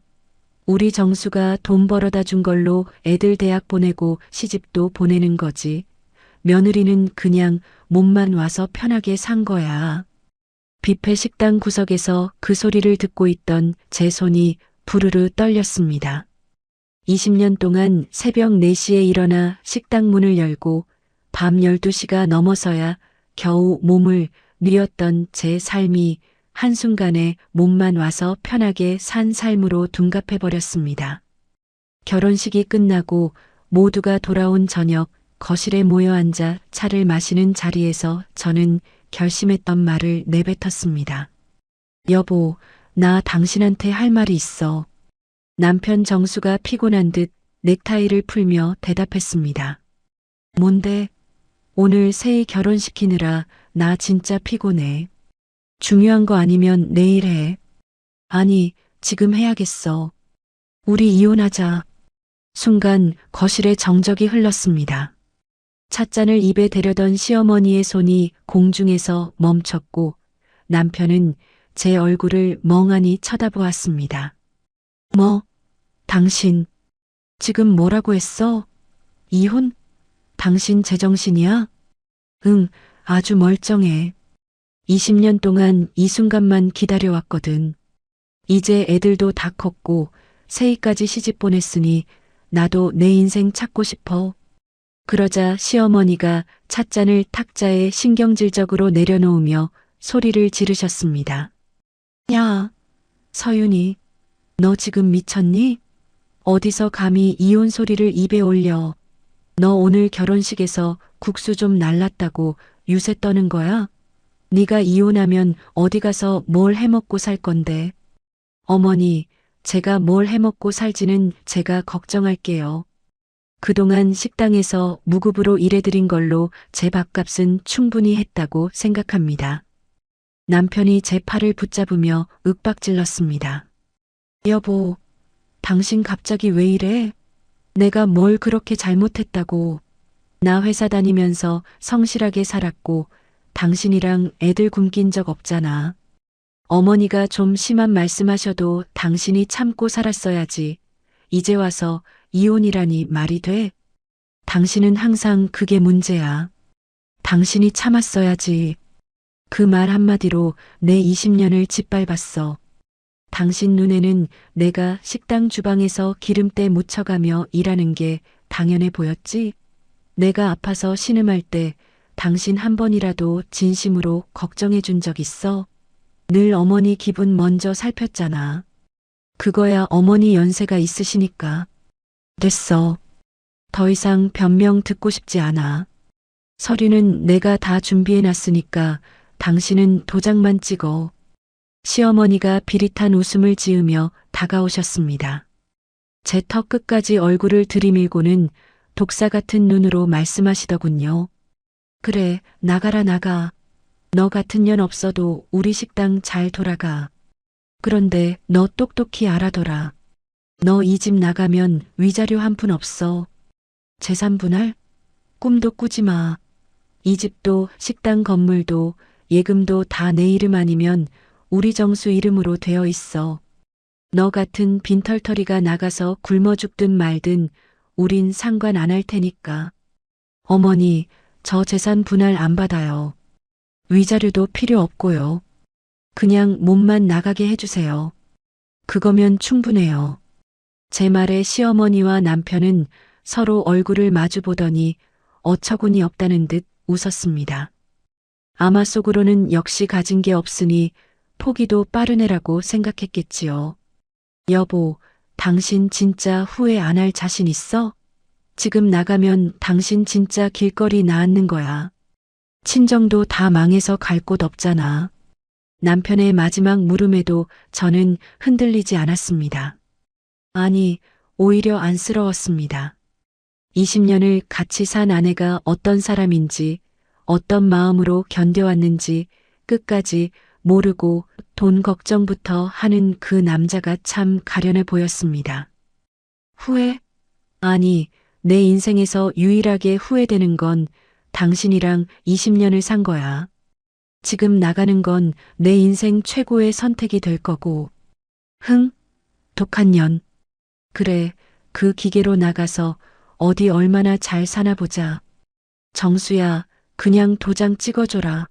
우리 정수가 돈 벌어다 준 걸로 애들 대학 보내고 시집도 보내는 거지. 며느리는 그냥 몸만 와서 편하게 산 거야. 뷔페 식당 구석에서 그 소리를 듣고 있던 제 손이 부르르 떨렸습니다. 20년 동안 새벽 4시에 일어나 식당 문을 열고 밤 12시가 넘어서야 겨우 몸을 뉘었던 제 삶이 한순간에 몸만 와서 편하게 산 삶으로 둔갑해버렸습니다. 결혼식이 끝나고 모두가 돌아온 저녁 거실에 모여 앉아 차를 마시는 자리에서 저는 결심했던 말을 내뱉었습니다. 여보, 나 당신한테 할 말이 있어. 남편 정수가 피곤한 듯 넥타이를 풀며 대답했습니다. 뭔데? 오늘 세희 결혼시키느라 나 진짜 피곤해. 중요한 거 아니면 내일 해. 아니, 지금 해야겠어. 우리 이혼하자. 순간 거실에 정적이 흘렀습니다. 찻잔을 입에 대려던 시어머니의 손이 공중에서 멈췄고 남편은 제 얼굴을 멍하니 쳐다보았습니다. 뭐? 당신 지금 뭐라고 했어? 이혼? 당신 제정신이야? 응, 아주 멀쩡해. 20년 동안 이 순간만 기다려왔거든. 이제 애들도 다 컸고 세희까지 시집 보냈으니 나도 내 인생 찾고 싶어. 그러자 시어머니가 찻잔을 탁자에 신경질적으로 내려놓으며 소리를 지르셨습니다. 야, 서윤이, 너 지금 미쳤니? 어디서 감히 이혼 소리를 입에 올려. 너 오늘 결혼식에서 국수 좀 날랐다고 유세 떠는 거야? 네가 이혼하면 어디 가서 뭘 해먹고 살 건데. 어머니, 제가 뭘 해먹고 살지는 제가 걱정할게요. 그동안 식당에서 무급으로 일해드린 걸로 제 밥값은 충분히 했다고 생각합니다. 남편이 제 팔을 붙잡으며 윽박질렀습니다. 여보, 당신 갑자기 왜 이래? 내가 뭘 그렇게 잘못했다고. 나 회사 다니면서 성실하게 살았고 당신이랑 애들 굶긴 적 없잖아. 어머니가 좀 심한 말씀하셔도 당신이 참고 살았어야지. 이제 와서 이혼이라니 말이 돼? 당신은 항상 그게 문제야. 당신이 참았어야지. 그 말 한마디로 내 20년을 짓밟았어. 당신 눈에는 내가 식당 주방에서 기름때 묻혀가며 일하는 게 당연해 보였지? 내가 아파서 신음할 때 당신 한 번이라도 진심으로 걱정해 준 적 있어? 늘 어머니 기분 먼저 살폈잖아. 그거야 어머니 연세가 있으시니까. 됐어. 더 이상 변명 듣고 싶지 않아. 서류는 내가 다 준비해 놨으니까 당신은 도장만 찍어. 시어머니가 비릿한 웃음을 지으며 다가오셨습니다. 제 턱 끝까지 얼굴을 들이밀고는 독사 같은 눈으로 말씀하시더군요. 그래, 나가라 나가. 너 같은 년 없어도 우리 식당 잘 돌아가. 그런데 너 똑똑히 알아둬라. 너 이 집 나가면 위자료 한 푼 없어. 재산 분할? 꿈도 꾸지 마. 이 집도 식당 건물도 예금도 다 내 이름 아니면 우리 정수 이름으로 되어 있어. 너 같은 빈털터리가 나가서 굶어 죽든 말든 우린 상관 안 할 테니까. 어머니, 저 재산 분할 안 받아요. 위자료도 필요 없고요. 그냥 몸만 나가게 해주세요. 그거면 충분해요. 제 말에 시어머니와 남편은 서로 얼굴을 마주 보더니 어처구니 없다는 듯 웃었습니다. 아마 속으로는 역시 가진 게 없으니 포기도 빠른 애라고 생각했겠지요. 여보, 당신 진짜 후회 안 할 자신 있어? 지금 나가면 당신 진짜 길거리 나앉는 거야. 친정도 다 망해서 갈 곳 없잖아. 남편의 마지막 물음에도 저는 흔들리지 않았습니다. 아니, 오히려 안쓰러웠습니다. 20년을 같이 산 아내가 어떤 사람인지, 어떤 마음으로 견뎌왔는지 끝까지 모르고 돈 걱정부터 하는 그 남자가 참 가련해 보였습니다. 후회? 아니, 내 인생에서 유일하게 후회되는 건 당신이랑 20년을 산 거야. 지금 나가는 건 내 인생 최고의 선택이 될 거고. 흥, 독한 년. 그래, 그 기계로 나가서 어디 얼마나 잘 사나 보자. 정수야, 그냥 도장 찍어줘라.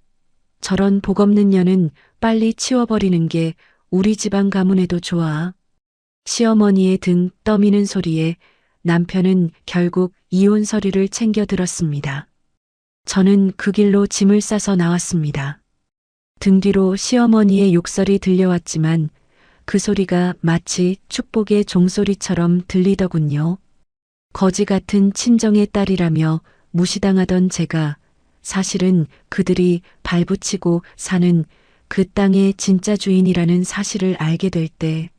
저런 복 없는 년은 빨리 치워버리는 게 우리 집안 가문에도 좋아. 시어머니의 등 떠미는 소리에 남편은 결국 이혼 서류를 챙겨 들었습니다. 저는 그 길로 짐을 싸서 나왔습니다. 등 뒤로 시어머니의 욕설이 들려왔지만 그 소리가 마치 축복의 종소리처럼 들리더군요. 거지 같은 친정의 딸이라며 무시당하던 제가 사실은 그들이 발붙이고 사는 그 땅의 진짜 주인이라는 사실을 알게 될 때,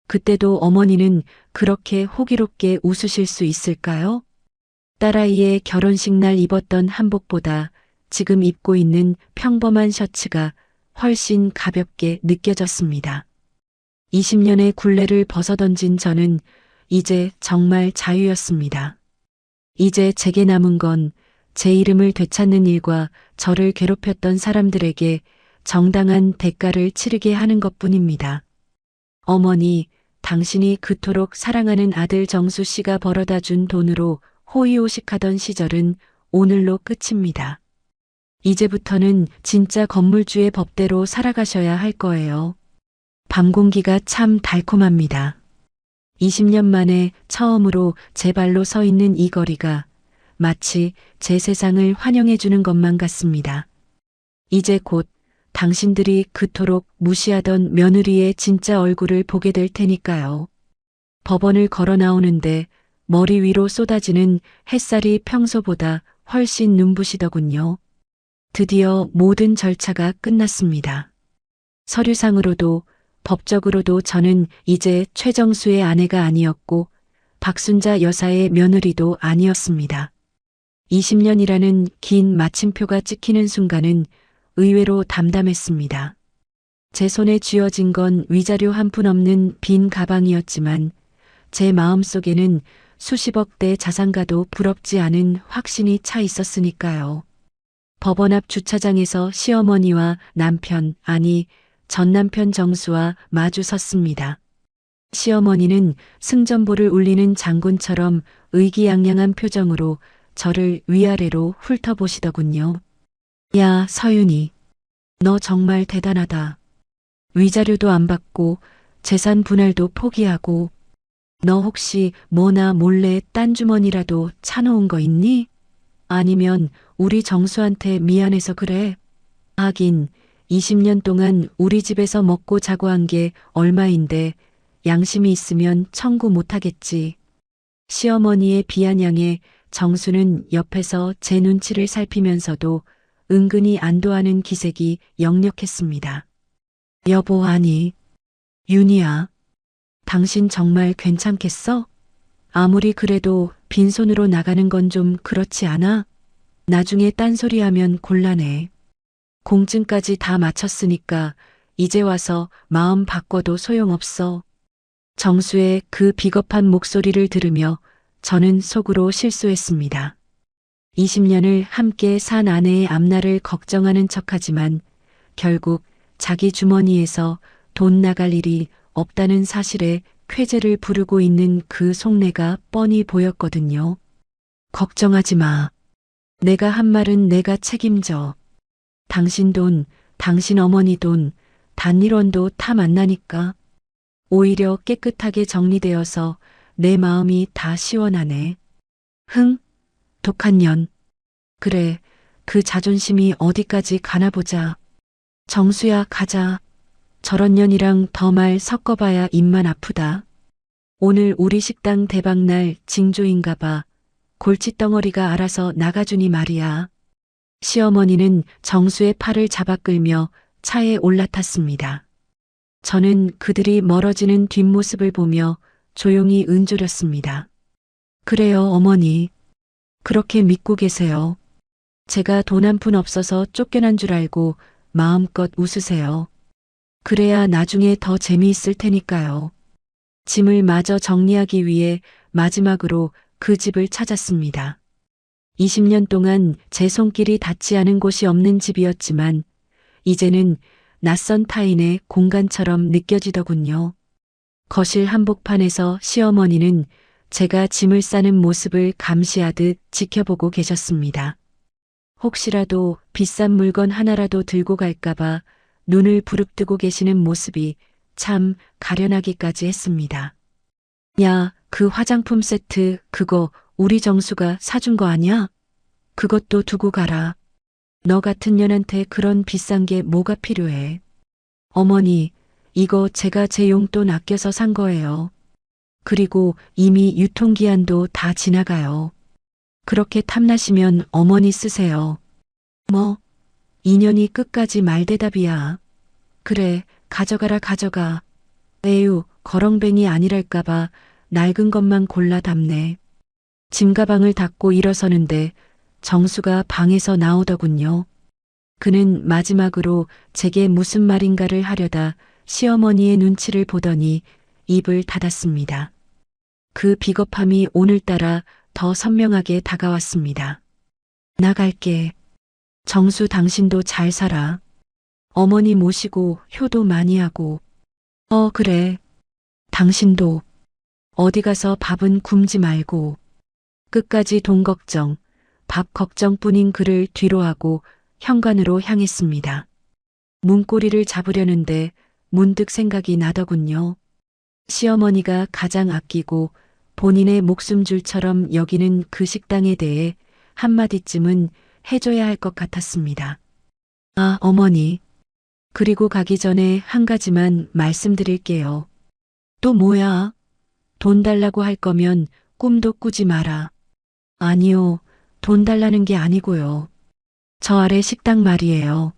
그때도 어머니는 그렇게 호기롭게 웃으실 수 있을까요? 딸아이의 결혼식 날 입었던 한복보다 지금 입고 있는 평범한 셔츠가 훨씬 가볍게 느껴졌습니다. 20년의 굴레를 벗어던진 저는 이제 정말 자유였습니다. 이제 제게 남은 건 제 이름을 되찾는 일과 저를 괴롭혔던 사람들에게 정당한 대가를 치르게 하는 것뿐입니다. 어머니, 당신이 그토록 사랑하는 아들 정수 씨가 벌어다 준 돈으로 호의호식하던 시절은 오늘로 끝입니다. 이제부터는 진짜 건물주의 법대로 살아가셔야 할 거예요. 밤 공기가 참 달콤합니다. 20년 만에 처음으로 제 발로 서 있는 이 거리가 마치 제 세상을 환영해주는 것만 같습니다. 이제 곧 당신들이 그토록 무시하던 며느리의 진짜 얼굴을 보게 될 테니까요. 법원을 걸어 나오는데 머리 위로 쏟아지는 햇살이 평소보다 훨씬 눈부시더군요. 드디어 모든 절차가 끝났습니다. 서류상으로도 법적으로도 저는 이제 최정수의 아내가 아니었고 박순자 여사의 며느리도 아니었습니다. 20년이라는 긴 마침표가 찍히는 순간은 의외로 담담했습니다. 제 손에 쥐어진 건 위자료 한 푼 없는 빈 가방이었지만 제 마음속에는 수십억 대 자산가도 부럽지 않은 확신이 차 있었으니까요. 법원 앞 주차장에서 시어머니와 남편, 아니 전남편 정수와 마주 섰습니다. 시어머니는 승전보를 울리는 장군처럼 의기양양한 표정으로 저를 위아래로 훑어보시더군요. 야, 서윤이. 너 정말 대단하다. 위자료도 안 받고 재산 분할도 포기하고 너 혹시 뭐나 몰래 딴 주머니라도 차놓은 거 있니? 아니면 우리 정수한테 미안해서 그래? 하긴 20년 동안 우리 집에서 먹고 자고 한 게 얼마인데 양심이 있으면 청구 못하겠지. 시어머니의 비아냥에 정수는 옆에서 제 눈치를 살피면서도 은근히 안도하는 기색이 역력했습니다. 여보, 아니. 윤희야, 당신 정말 괜찮겠어? 아무리 그래도 빈손으로 나가는 건 좀 그렇지 않아? 나중에 딴소리하면 곤란해. 공증까지 다 마쳤으니까 이제 와서 마음 바꿔도 소용없어. 정수의 그 비겁한 목소리를 들으며 저는 속으로 실수했습니다. 20년을 함께 산 아내의 앞날을 걱정하는 척하지만 결국 자기 주머니에서 돈 나갈 일이 없다는 사실에 쾌재를 부르고 있는 그 속내가 뻔히 보였거든요. 걱정하지 마. 내가 한 말은 내가 책임져. 당신 돈, 당신 어머니 돈, 단일원도 다 만나니까. 오히려 깨끗하게 정리되어서 내 마음이 다 시원하네. 흥, 독한 년. 그래, 그 자존심이 어디까지 가나 보자. 정수야, 가자. 저런 년이랑 더 말 섞어봐야 입만 아프다. 오늘 우리 식당 대박날 징조인가 봐. 골칫덩어리가 알아서 나가주니 말이야. 시어머니는 정수의 팔을 잡아 끌며 차에 올라탔습니다. 저는 그들이 멀어지는 뒷모습을 보며 조용히 은조렸습니다. 그래요, 어머니. 그렇게 믿고 계세요. 제가 돈 한 푼 없어서 쫓겨난 줄 알고 마음껏 웃으세요. 그래야 나중에 더 재미있을 테니까요. 짐을 마저 정리하기 위해 마지막으로 그 집을 찾았습니다. 20년 동안 제 손길이 닿지 않은 곳이 없는 집이었지만 이제는 낯선 타인의 공간처럼 느껴지더군요. 거실 한복판에서 시어머니는 제가 짐을 싸는 모습을 감시하듯 지켜보고 계셨습니다. 혹시라도 비싼 물건 하나라도 들고 갈까봐 눈을 부릅뜨고 계시는 모습이 참 가련하기까지 했습니다. 야, 그 화장품 세트 그거 우리 정수가 사준 거 아니야? 그것도 두고 가라. 너 같은 년한테 그런 비싼 게 뭐가 필요해? 어머니, 이거 제가 제 용돈 아껴서 산 거예요. 그리고 이미 유통기한도 다 지나가요. 그렇게 탐나시면 어머니 쓰세요. 뭐? 인연이 끝까지 말대답이야. 그래, 가져가라 가져가. 에휴, 거렁뱅이 아니랄까봐 낡은 것만 골라 담네. 짐가방을 닫고 일어서는데 정수가 방에서 나오더군요. 그는 마지막으로 제게 무슨 말인가를 하려다 시어머니의 눈치를 보더니 입을 닫았습니다. 그 비겁함이 오늘따라 더 선명하게 다가왔습니다. 나갈게. 정수 당신도 잘 살아. 어머니 모시고 효도 많이 하고. 그래. 당신도 어디 가서 밥은 굶지 말고. 끝까지 돈 걱정, 밥 걱정뿐인 그를 뒤로하고 현관으로 향했습니다. 문고리를 잡으려는데 문득 생각이 나더군요. 시어머니가 가장 아끼고 본인의 목숨줄처럼 여기는 그 식당에 대해 한마디쯤은 해줘야 할 것 같았습니다. 아, 어머니. 그리고 가기 전에 한 가지만 말씀드릴게요. 또 뭐야? 돈 달라고 할 거면 꿈도 꾸지 마라. 아니요, 돈 달라는 게 아니고요. 저 아래 식당 말이에요.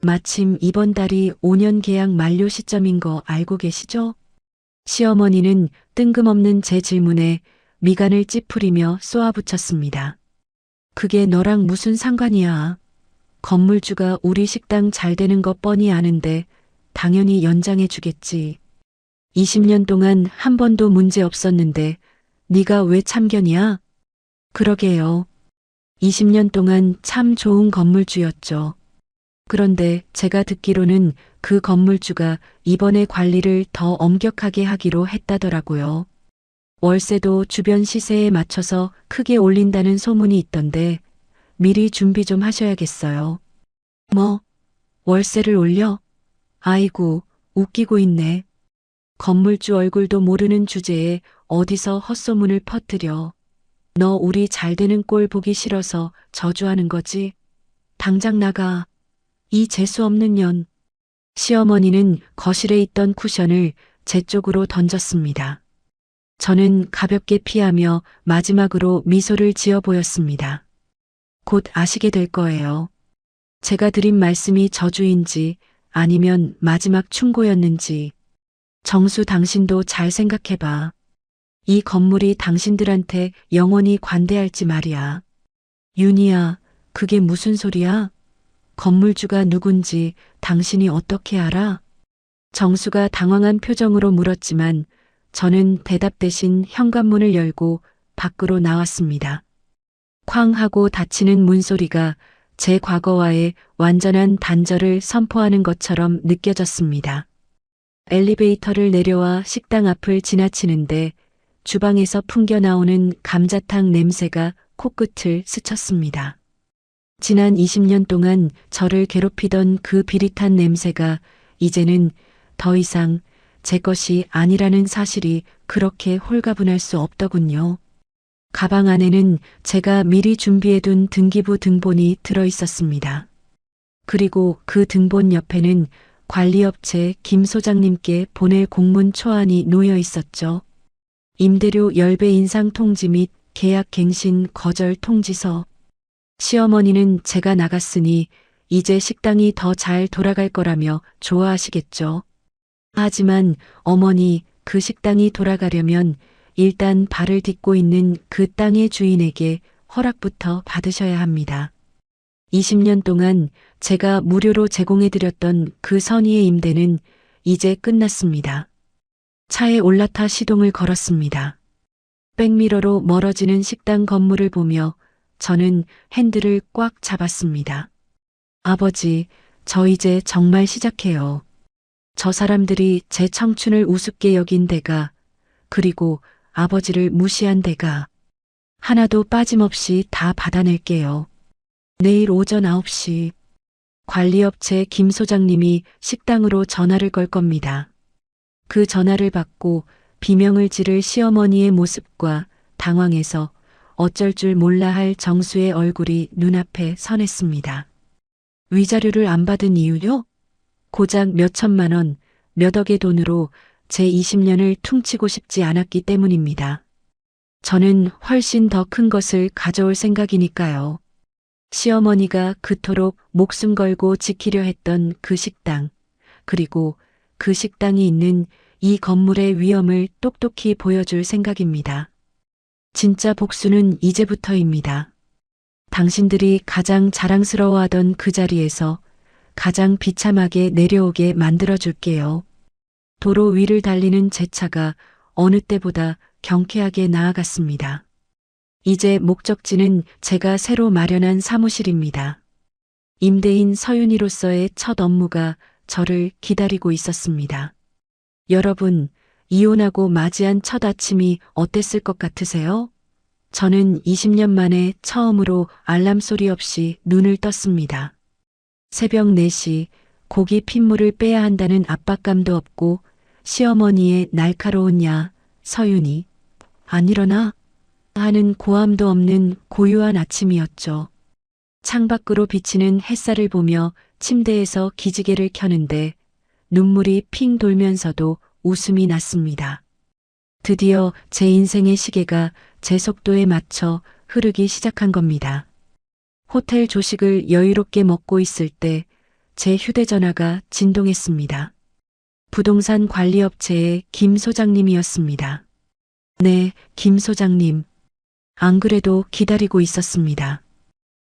마침 이번 달이 5년 계약 만료 시점인 거 알고 계시죠? 시어머니는 뜬금없는 제 질문에 미간을 찌푸리며 쏘아붙였습니다. 그게 너랑 무슨 상관이야? 건물주가 우리 식당 잘 되는 거 뻔히 아는데 당연히 연장해 주겠지. 20년 동안 한 번도 문제 없었는데 네가 왜 참견이야? 그러게요. 20년 동안 참 좋은 건물주였죠. 그런데 제가 듣기로는 그 건물주가 이번에 관리를 더 엄격하게 하기로 했다더라고요. 월세도 주변 시세에 맞춰서 크게 올린다는 소문이 있던데 미리 준비 좀 하셔야겠어요. 뭐? 월세를 올려? 아이고, 웃기고 있네. 건물주 얼굴도 모르는 주제에 어디서 헛소문을 퍼뜨려. 너 우리 잘 되는 꼴 보기 싫어서 저주하는 거지? 당장 나가. 이 재수 없는 년. 시어머니는 거실에 있던 쿠션을 제 쪽으로 던졌습니다. 저는 가볍게 피하며 마지막으로 미소를 지어 보였습니다. 곧 아시게 될 거예요. 제가 드린 말씀이 저주인지 아니면 마지막 충고였는지. 정수 당신도 잘 생각해봐. 이 건물이 당신들한테 영원히 관대할지 말이야. 윤희야, 그게 무슨 소리야? 건물주가 누군지 당신이 어떻게 알아? 정수가 당황한 표정으로 물었지만 저는 대답 대신 현관문을 열고 밖으로 나왔습니다. 쾅 하고 닫히는 문소리가 제 과거와의 완전한 단절을 선포하는 것처럼 느껴졌습니다. 엘리베이터를 내려와 식당 앞을 지나치는데 주방에서 풍겨나오는 감자탕 냄새가 코끝을 스쳤습니다. 지난 20년 동안 저를 괴롭히던 그 비릿한 냄새가 이제는 더 이상 제 것이 아니라는 사실이 그렇게 홀가분할 수 없더군요. 가방 안에는 제가 미리 준비해둔 등기부 등본이 들어 있었습니다. 그리고 그 등본 옆에는 관리업체 김 소장님께 보낼 공문 초안이 놓여 있었죠. 임대료 열배 인상 통지 및 계약 갱신 거절 통지서. 시어머니는 제가 나갔으니 이제 식당이 더 잘 돌아갈 거라며 좋아하시겠죠. 하지만 어머니, 그 식당이 돌아가려면 일단 발을 딛고 있는 그 땅의 주인에게 허락부터 받으셔야 합니다. 20년 동안 제가 무료로 제공해드렸던 그 선의의 임대는 이제 끝났습니다. 차에 올라타 시동을 걸었습니다. 백미러로 멀어지는 식당 건물을 보며 저는 핸들을 꽉 잡았습니다. 아버지, 저 이제 정말 시작해요. 저 사람들이 제 청춘을 우습게 여긴 데가, 그리고 아버지를 무시한 데가 하나도 빠짐없이 다 받아낼게요. 내일 오전 9시 관리업체 김 소장님이 식당으로 전화를 걸 겁니다. 그 전화를 받고 비명을 지를 시어머니의 모습과 당황해서 어쩔 줄 몰라 할 정수의 얼굴이 눈앞에 선했습니다. 위자료를 안 받은 이유요? 고작 몇 천만 원, 몇 억의 돈으로 제 20년을 퉁치고 싶지 않았기 때문입니다. 저는 훨씬 더 큰 것을 가져올 생각이니까요. 시어머니가 그토록 목숨 걸고 지키려 했던 그 식당, 그리고 그 식당이 있는 이 건물의 위험을 똑똑히 보여줄 생각입니다. 진짜 복수는 이제부터입니다. 당신들이 가장 자랑스러워하던 그 자리에서 가장 비참하게 내려오게 만들어줄게요. 도로 위를 달리는 제 차가 어느 때보다 경쾌하게 나아갔습니다. 이제 목적지는 제가 새로 마련한 사무실입니다. 임대인 서윤이로서의 첫 업무가 저를 기다리고 있었습니다. 여러분, 이혼하고 맞이한 첫 아침이 어땠을 것 같으세요? 저는 20년 만에 처음으로 알람 소리 없이 눈을 떴습니다. 새벽 4시 고기 핏물을 빼야 한다는 압박감도 없고 시어머니의 날카로운 야, 서윤이, 안 일어나? 하는 고함도 없는 고요한 아침이었죠. 창밖으로 비치는 햇살을 보며 침대에서 기지개를 켜는데 눈물이 핑 돌면서도 웃음이 났습니다. 드디어 제 인생의 시계가 제 속도에 맞춰 흐르기 시작한 겁니다. 호텔 조식을 여유롭게 먹고 있을 때 제 휴대전화가 진동했습니다. 부동산 관리업체의 김 소장님이었습니다. 네, 김 소장님. 안 그래도 기다리고 있었습니다.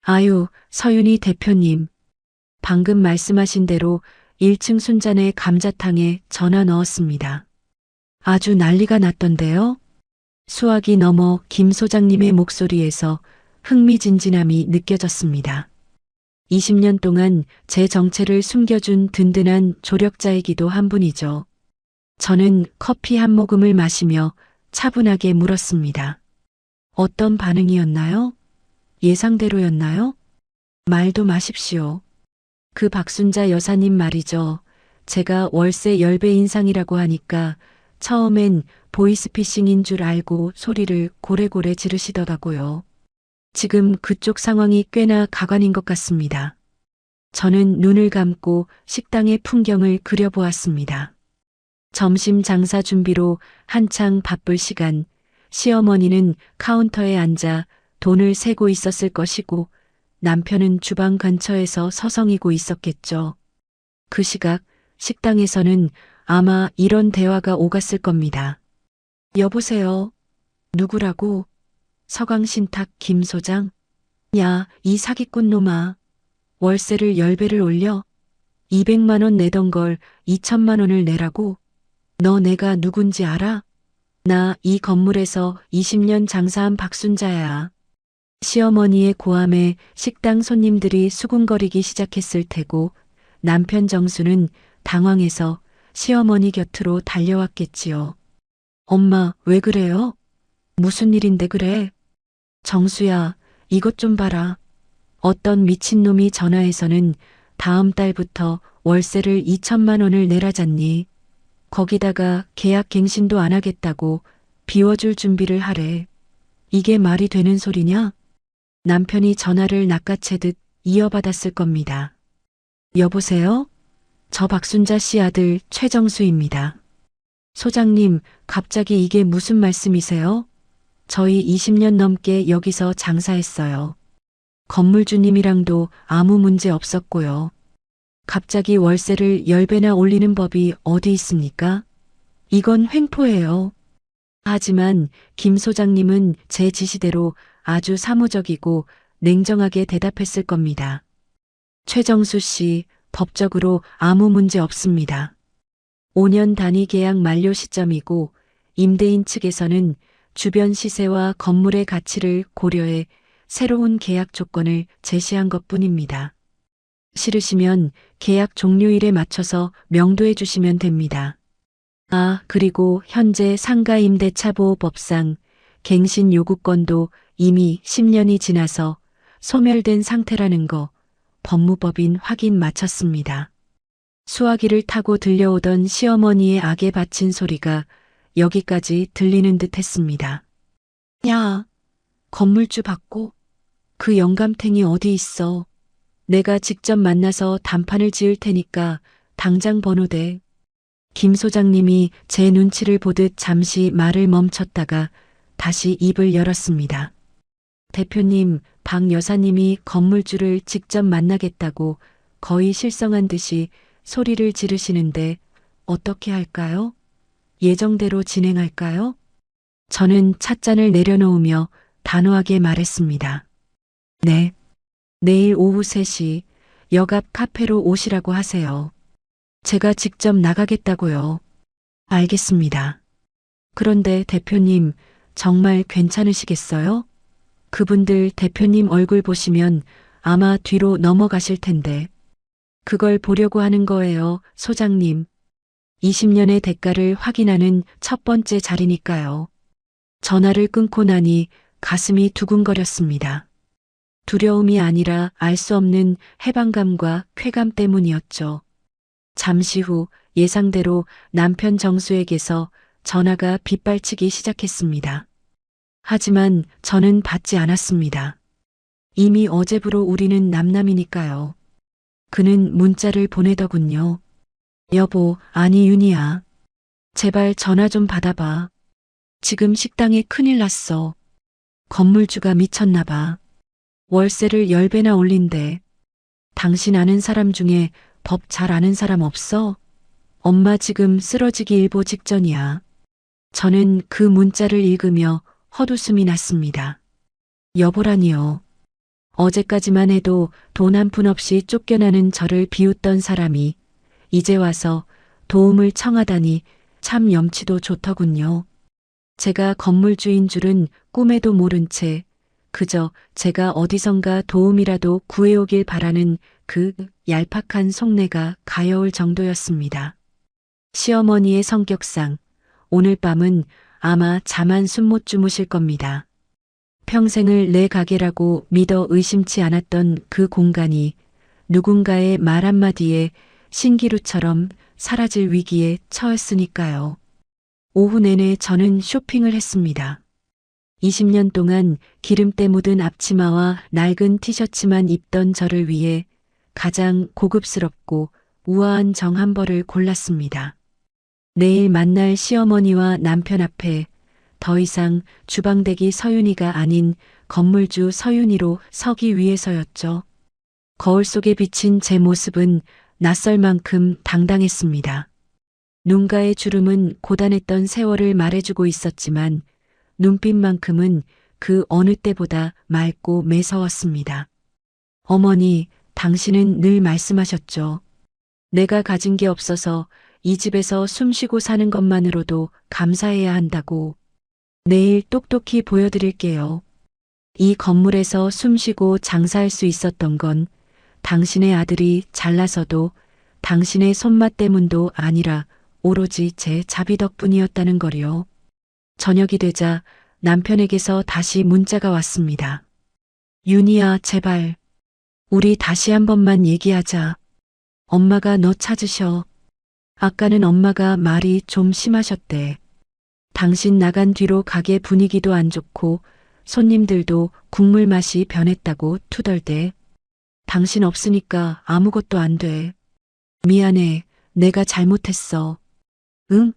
아유, 서윤이 대표님. 방금 말씀하신 대로 1층 순잔의 감자탕에 전화 넣었습니다. 아주 난리가 났던데요. 수화기 넘어 김 소장님의 목소리에서 흥미진진함이 느껴졌습니다. 20년 동안 제 정체를 숨겨준 든든한 조력자이기도 한 분이죠. 저는 커피 한 모금을 마시며 차분하게 물었습니다. 어떤 반응이었나요? 예상대로였나요? 말도 마십시오. 그 박순자 여사님 말이죠. 제가 월세 10배 인상이라고 하니까 처음엔 보이스피싱인 줄 알고 소리를 고래고래 지르시더라고요. 지금 그쪽 상황이 꽤나 가관인 것 같습니다. 저는 눈을 감고 식당의 풍경을 그려보았습니다. 점심 장사 준비로 한창 바쁠 시간, 시어머니는 카운터에 앉아 돈을 세고 있었을 것이고 남편은 주방 근처에서 서성이고 있었겠죠. 그 시각 식당에서는 아마 이런 대화가 오갔을 겁니다. 여보세요. 누구라고? 서강신탁 김 소장? 야, 이 사기꾼 놈아. 월세를 10배를 올려? 200만 원 내던 걸 2천만 원을 내라고? 너 내가 누군지 알아? 나 이 건물에서 20년 장사한 박순자야. 시어머니의 고함에 식당 손님들이 수군거리기 시작했을 테고 남편 정수는 당황해서 시어머니 곁으로 달려왔겠지요. 엄마, 왜 그래요? 무슨 일인데 그래? 정수야, 이것 좀 봐라. 어떤 미친놈이 전화해서는 다음 달부터 월세를 2천만 원을 내라잖니. 거기다가 계약 갱신도 안 하겠다고 비워줄 준비를 하래. 이게 말이 되는 소리냐? 남편이 전화를 낚아채듯 이어받았을 겁니다. 여보세요? 저 박순자 씨 아들 최정수입니다. 소장님, 갑자기 이게 무슨 말씀이세요? 저희 20년 넘게 여기서 장사했어요. 건물주님이랑도 아무 문제 없었고요. 갑자기 월세를 10배나 올리는 법이 어디 있습니까? 이건 횡포예요. 하지만 김 소장님은 제 지시대로 아주 사무적이고 냉정하게 대답했을 겁니다. 최정수 씨, 법적으로 아무 문제 없습니다. 5년 단위 계약 만료 시점이고 임대인 측에서는 주변 시세와 건물의 가치를 고려해 새로운 계약 조건을 제시한 것뿐입니다. 싫으시면 계약 종료일에 맞춰서 명도해 주시면 됩니다. 아, 그리고 현재 상가 임대차 보호법상 갱신 요구권도 이미 10년이 지나서 소멸된 상태라는 거 법무법인 확인 마쳤습니다. 수화기를 타고 들려오던 시어머니의 악에 바친 소리가 여기까지 들리는 듯 했습니다. 야, 건물주 받고 그 영감탱이 어디 있어? 내가 직접 만나서 단판을 지을 테니까 당장 번호대. 김 소장님이 제 눈치를 보듯 잠시 말을 멈췄다가 다시 입을 열었습니다. 대표님, 박 여사님이 건물주를 직접 만나겠다고 거의 실성한 듯이 소리를 지르시는데 어떻게 할까요? 예정대로 진행할까요? 저는 찻잔을 내려놓으며 단호하게 말했습니다. 네. 내일 오후 3시 역 앞 카페로 오시라고 하세요. 제가 직접 나가겠다고요. 알겠습니다. 그런데 대표님, 정말 괜찮으시겠어요? 그분들 대표님 얼굴 보시면 아마 뒤로 넘어가실 텐데. 그걸 보려고 하는 거예요, 소장님. 20년의 대가를 확인하는 첫 번째 자리니까요. 전화를 끊고 나니 가슴이 두근거렸습니다. 두려움이 아니라 알 수 없는 해방감과 쾌감 때문이었죠. 잠시 후 예상대로 남편 정수에게서 전화가 빗발치기 시작했습니다. 하지만 저는 받지 않았습니다. 이미 어제부로 우리는 남남이니까요. 그는 문자를 보내더군요. 여보, 아니 윤희야. 제발 전화 좀 받아봐. 지금 식당에 큰일 났어. 건물주가 미쳤나 봐. 월세를 10배나 올린대. 당신 아는 사람 중에 법 잘 아는 사람 없어? 엄마 지금 쓰러지기 일보 직전이야. 저는 그 문자를 읽으며 헛웃음이 났습니다. 여보라니요. 어제까지만 해도 돈 한 푼 없이 쫓겨나는 저를 비웃던 사람이 이제 와서 도움을 청하다니 참 염치도 좋더군요. 제가 건물주인 줄은 꿈에도 모른 채 그저 제가 어디선가 도움이라도 구해오길 바라는 그 얄팍한 속내가 가여울 정도였습니다. 시어머니의 성격상 오늘 밤은 아마 잠 한숨 못 주무실 겁니다. 평생을 내 가게라고 믿어 의심치 않았던 그 공간이 누군가의 말 한마디에 신기루처럼 사라질 위기에 처했으니까요. 오후 내내 저는 쇼핑을 했습니다. 20년 동안 기름때 묻은 앞치마와 낡은 티셔츠만 입던 저를 위해 가장 고급스럽고 우아한 정 한 벌을 골랐습니다. 내일 만날 시어머니와 남편 앞에 더 이상 주방대기 서윤이가 아닌 건물주 서윤이로 서기 위해서였죠. 거울 속에 비친 제 모습은 낯설 만큼 당당했습니다. 눈가의 주름은 고단했던 세월을 말해주고 있었지만 눈빛만큼은 그 어느 때보다 맑고 매서웠습니다. 어머니, 당신은 늘 말씀하셨죠. 내가 가진 게 없어서 이 집에서 숨쉬고 사는 것만으로도 감사해야 한다고. 내일 똑똑히 보여드릴게요. 이 건물에서 숨쉬고 장사할 수 있었던 건 당신의 아들이 잘나서도 당신의 손맛 때문도 아니라 오로지 제 자비 덕분이었다는 거요. 저녁이 되자 남편에게서 다시 문자가 왔습니다. 윤희야, 제발. 우리 다시 한 번만 얘기하자. 엄마가 너 찾으셔. 아까는 엄마가 말이 좀 심하셨대. 당신 나간 뒤로 가게 분위기도 안 좋고 손님들도 국물 맛이 변했다고 투덜대. 당신 없으니까 아무것도 안 돼. 미안해. 내가 잘못했어. 응?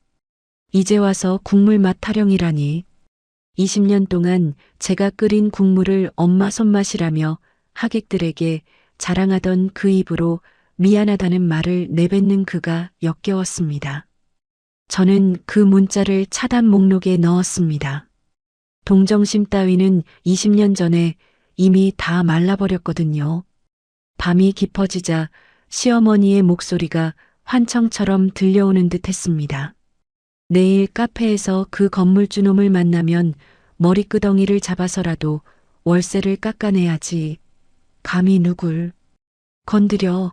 이제 와서 국물 맛 타령이라니. 20년 동안 제가 끓인 국물을 엄마 손맛이라며 하객들에게 자랑하던 그 입으로 미안하다는 말을 내뱉는 그가 역겨웠습니다. 저는 그 문자를 차단 목록에 넣었습니다. 동정심 따위는 20년 전에 이미 다 말라버렸거든요. 밤이 깊어지자 시어머니의 목소리가 환청처럼 들려오는 듯 했습니다. 내일 카페에서 그 건물주 놈을 만나면 머리끄덩이를 잡아서라도 월세를 깎아내야지. 감히 누굴 건드려.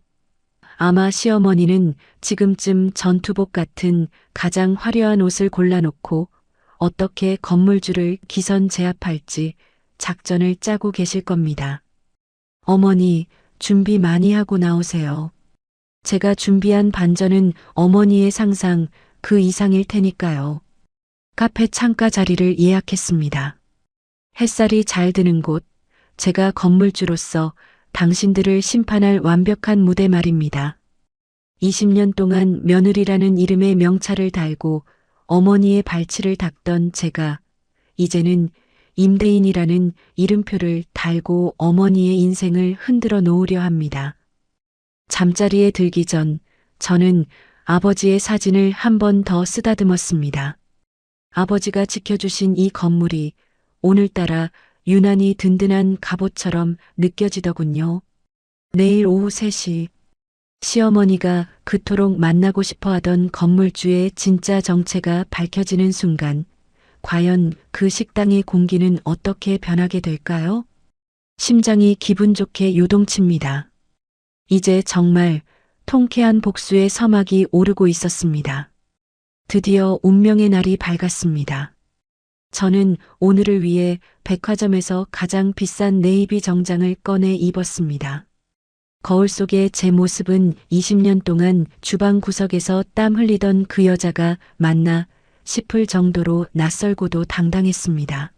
아마 시어머니는 지금쯤 전투복 같은 가장 화려한 옷을 골라놓고 어떻게 건물주를 기선 제압할지 작전을 짜고 계실 겁니다. 어머니, 준비 많이 하고 나오세요. 제가 준비한 반전은 어머니의 상상 그 이상일 테니까요. 카페 창가 자리를 예약했습니다. 햇살이 잘 드는 곳, 제가 건물주로서 당신들을 심판할 완벽한 무대 말입니다. 20년 동안 며느리라는 이름의 명찰을 달고 어머니의 발치를 닦던 제가 이제는 임대인이라는 이름표를 달고 어머니의 인생을 흔들어 놓으려 합니다. 잠자리에 들기 전 저는 아버지의 사진을 한 번 더 쓰다듬었습니다. 아버지가 지켜주신 이 건물이 오늘따라 유난히 든든한 갑옷처럼 느껴지더군요. 내일 오후 3시 시어머니가 그토록 만나고 싶어 하던 건물주의 진짜 정체가 밝혀지는 순간 과연 그 식당의 공기는 어떻게 변하게 될까요? 심장이 기분 좋게 요동칩니다. 이제 정말 통쾌한 복수의 서막이 오르고 있었습니다. 드디어 운명의 날이 밝았습니다. 저는 오늘을 위해 백화점에서 가장 비싼 네이비 정장을 꺼내 입었습니다. 거울 속의 제 모습은 20년 동안 주방 구석에서 땀 흘리던 그 여자가 맞나 싶을 정도로 낯설고도 당당했습니다.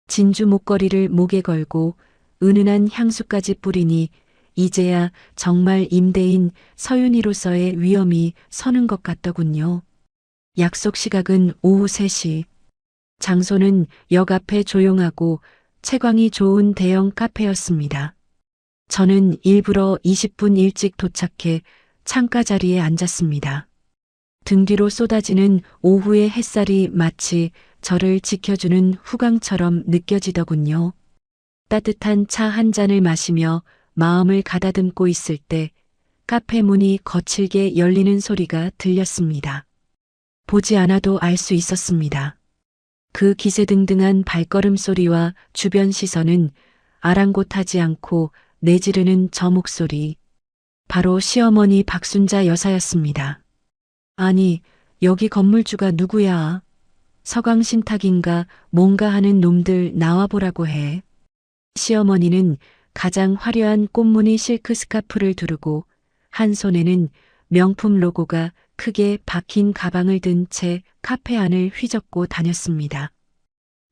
진주 목걸이를 목에 걸고 은은한 향수까지 뿌리니 이제야 정말 임대인 서윤이로서의 위엄이 서는 것 같더군요. 약속 시각은 오후 3시. 장소는 역 앞에 조용하고 채광이 좋은 대형 카페였습니다. 저는 일부러 20분 일찍 도착해 창가 자리에 앉았습니다. 등 뒤로 쏟아지는 오후의 햇살이 마치 저를 지켜주는 후광처럼 느껴지더군요. 따뜻한 차 한 잔을 마시며 마음을 가다듬고 있을 때 카페 문이 거칠게 열리는 소리가 들렸습니다. 보지 않아도 알 수 있었습니다. 그 기세등등한 발걸음 소리와 주변 시선은 아랑곳하지 않고 내지르는 저 목소리. 바로 시어머니 박순자 여사였습니다. 아니, 여기 건물주가 누구야? 서강신탁인가 뭔가 하는 놈들 나와보라고 해. 시어머니는 가장 화려한 꽃무늬 실크 스카프를 두르고 한 손에는 명품 로고가 크게 박힌 가방을 든 채 카페 안을 휘젓고 다녔습니다.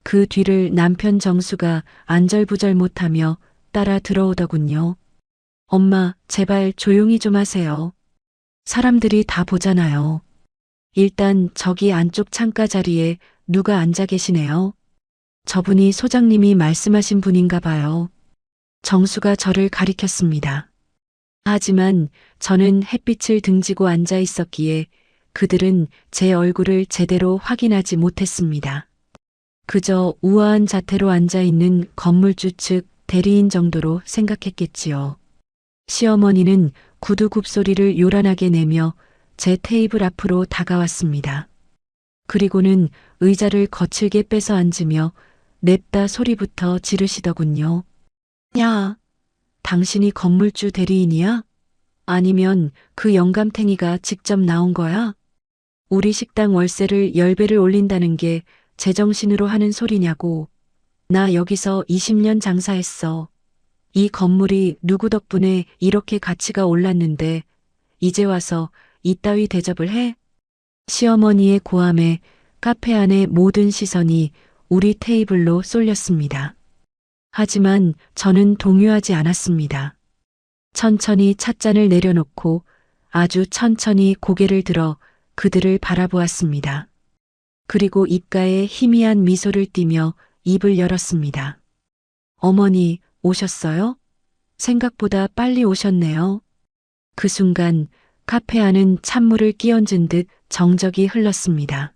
그 뒤를 남편 정수가 안절부절 못하며 따라 들어오더군요. 엄마, 제발 조용히 좀 하세요. 사람들이 다 보잖아요. 일단 저기 안쪽 창가 자리에 누가 앉아 계시네요. 저분이 소장님이 말씀하신 분인가 봐요. 정수가 저를 가리켰습니다. 하지만 저는 햇빛을 등지고 앉아 있었기에 그들은 제 얼굴을 제대로 확인하지 못했습니다. 그저 우아한 자태로 앉아 있는 건물주 측 대리인 정도로 생각했겠지요. 시어머니는 구두 굽소리를 요란하게 내며 제 테이블 앞으로 다가왔습니다. 그리고는 의자를 거칠게 빼서 앉으며 냅다 소리부터 지르시더군요. 야, 당신이 건물주 대리인이야? 아니면 그 영감탱이가 직접 나온 거야? 우리 식당 월세를 10배를 올린다는 게 제정신으로 하는 소리냐고. 나 여기서 20년 장사했어. 이 건물이 누구 덕분에 이렇게 가치가 올랐는데 이제 와서 이따위 대접을 해? 시어머니의 고함에 카페 안의 모든 시선이 우리 테이블로 쏠렸습니다. 하지만 저는 동요하지 않았습니다. 천천히 찻잔을 내려놓고 아주 천천히 고개를 들어 그들을 바라보았습니다. 그리고 입가에 희미한 미소를 띠며 입을 열었습니다. 어머니, 오셨어요? 생각보다 빨리 오셨네요. 그 순간 카페 안은 찬물을 끼얹은 듯 정적이 흘렀습니다.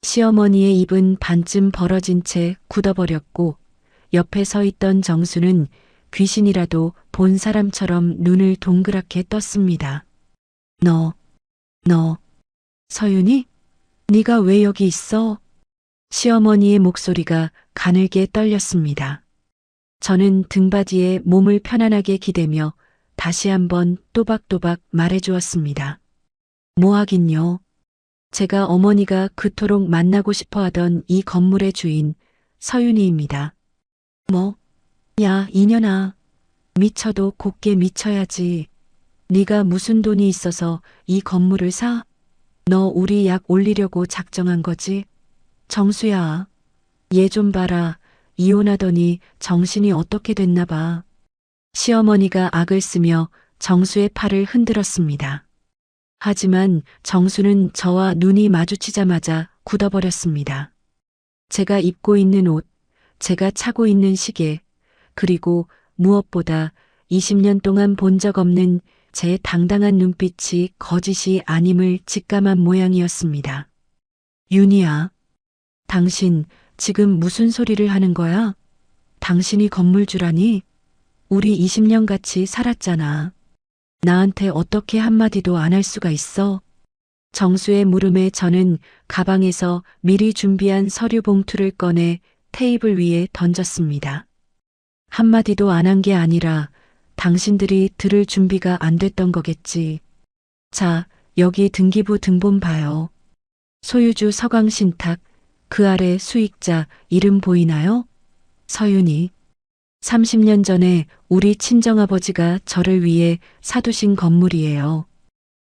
시어머니의 입은 반쯤 벌어진 채 굳어버렸고 옆에 서 있던 정수는 귀신이라도 본 사람처럼 눈을 동그랗게 떴습니다. 너, 서윤이? 네가 왜 여기 있어? 시어머니의 목소리가 가늘게 떨렸습니다. 저는 등받이에 몸을 편안하게 기대며 다시 한번 또박또박 말해주었습니다. 뭐 하긴요. 제가 어머니가 그토록 만나고 싶어 하던 이 건물의 주인 서윤이입니다. 뭐? 야, 이년아. 미쳐도 곱게 미쳐야지. 네가 무슨 돈이 있어서 이 건물을 사? 너 우리 약 올리려고 작정한 거지? 정수야. 얘 좀 봐라. 이혼하더니 정신이 어떻게 됐나 봐. 시어머니가 악을 쓰며 정수의 팔을 흔들었습니다. 하지만 정수는 저와 눈이 마주치자마자 굳어버렸습니다. 제가 입고 있는 옷, 제가 차고 있는 시계, 그리고 무엇보다 20년 동안 본 적 없는 제 당당한 눈빛이 거짓이 아님을 직감한 모양이었습니다. 윤희야, 당신 지금 무슨 소리를 하는 거야? 당신이 건물주라니? 우리 20년 같이 살았잖아. 나한테 어떻게 한마디도 안 할 수가 있어? 정수의 물음에 저는 가방에서 미리 준비한 서류 봉투를 꺼내 테이블 위에 던졌습니다. 한마디도 안 한 게 아니라 당신들이 들을 준비가 안 됐던 거겠지. 자, 여기 등기부 등본 봐요. 소유주 서광신탁, 그 아래 수익자 이름 보이나요? 서윤이. 30년 전에 우리 친정아버지가 저를 위해 사두신 건물이에요.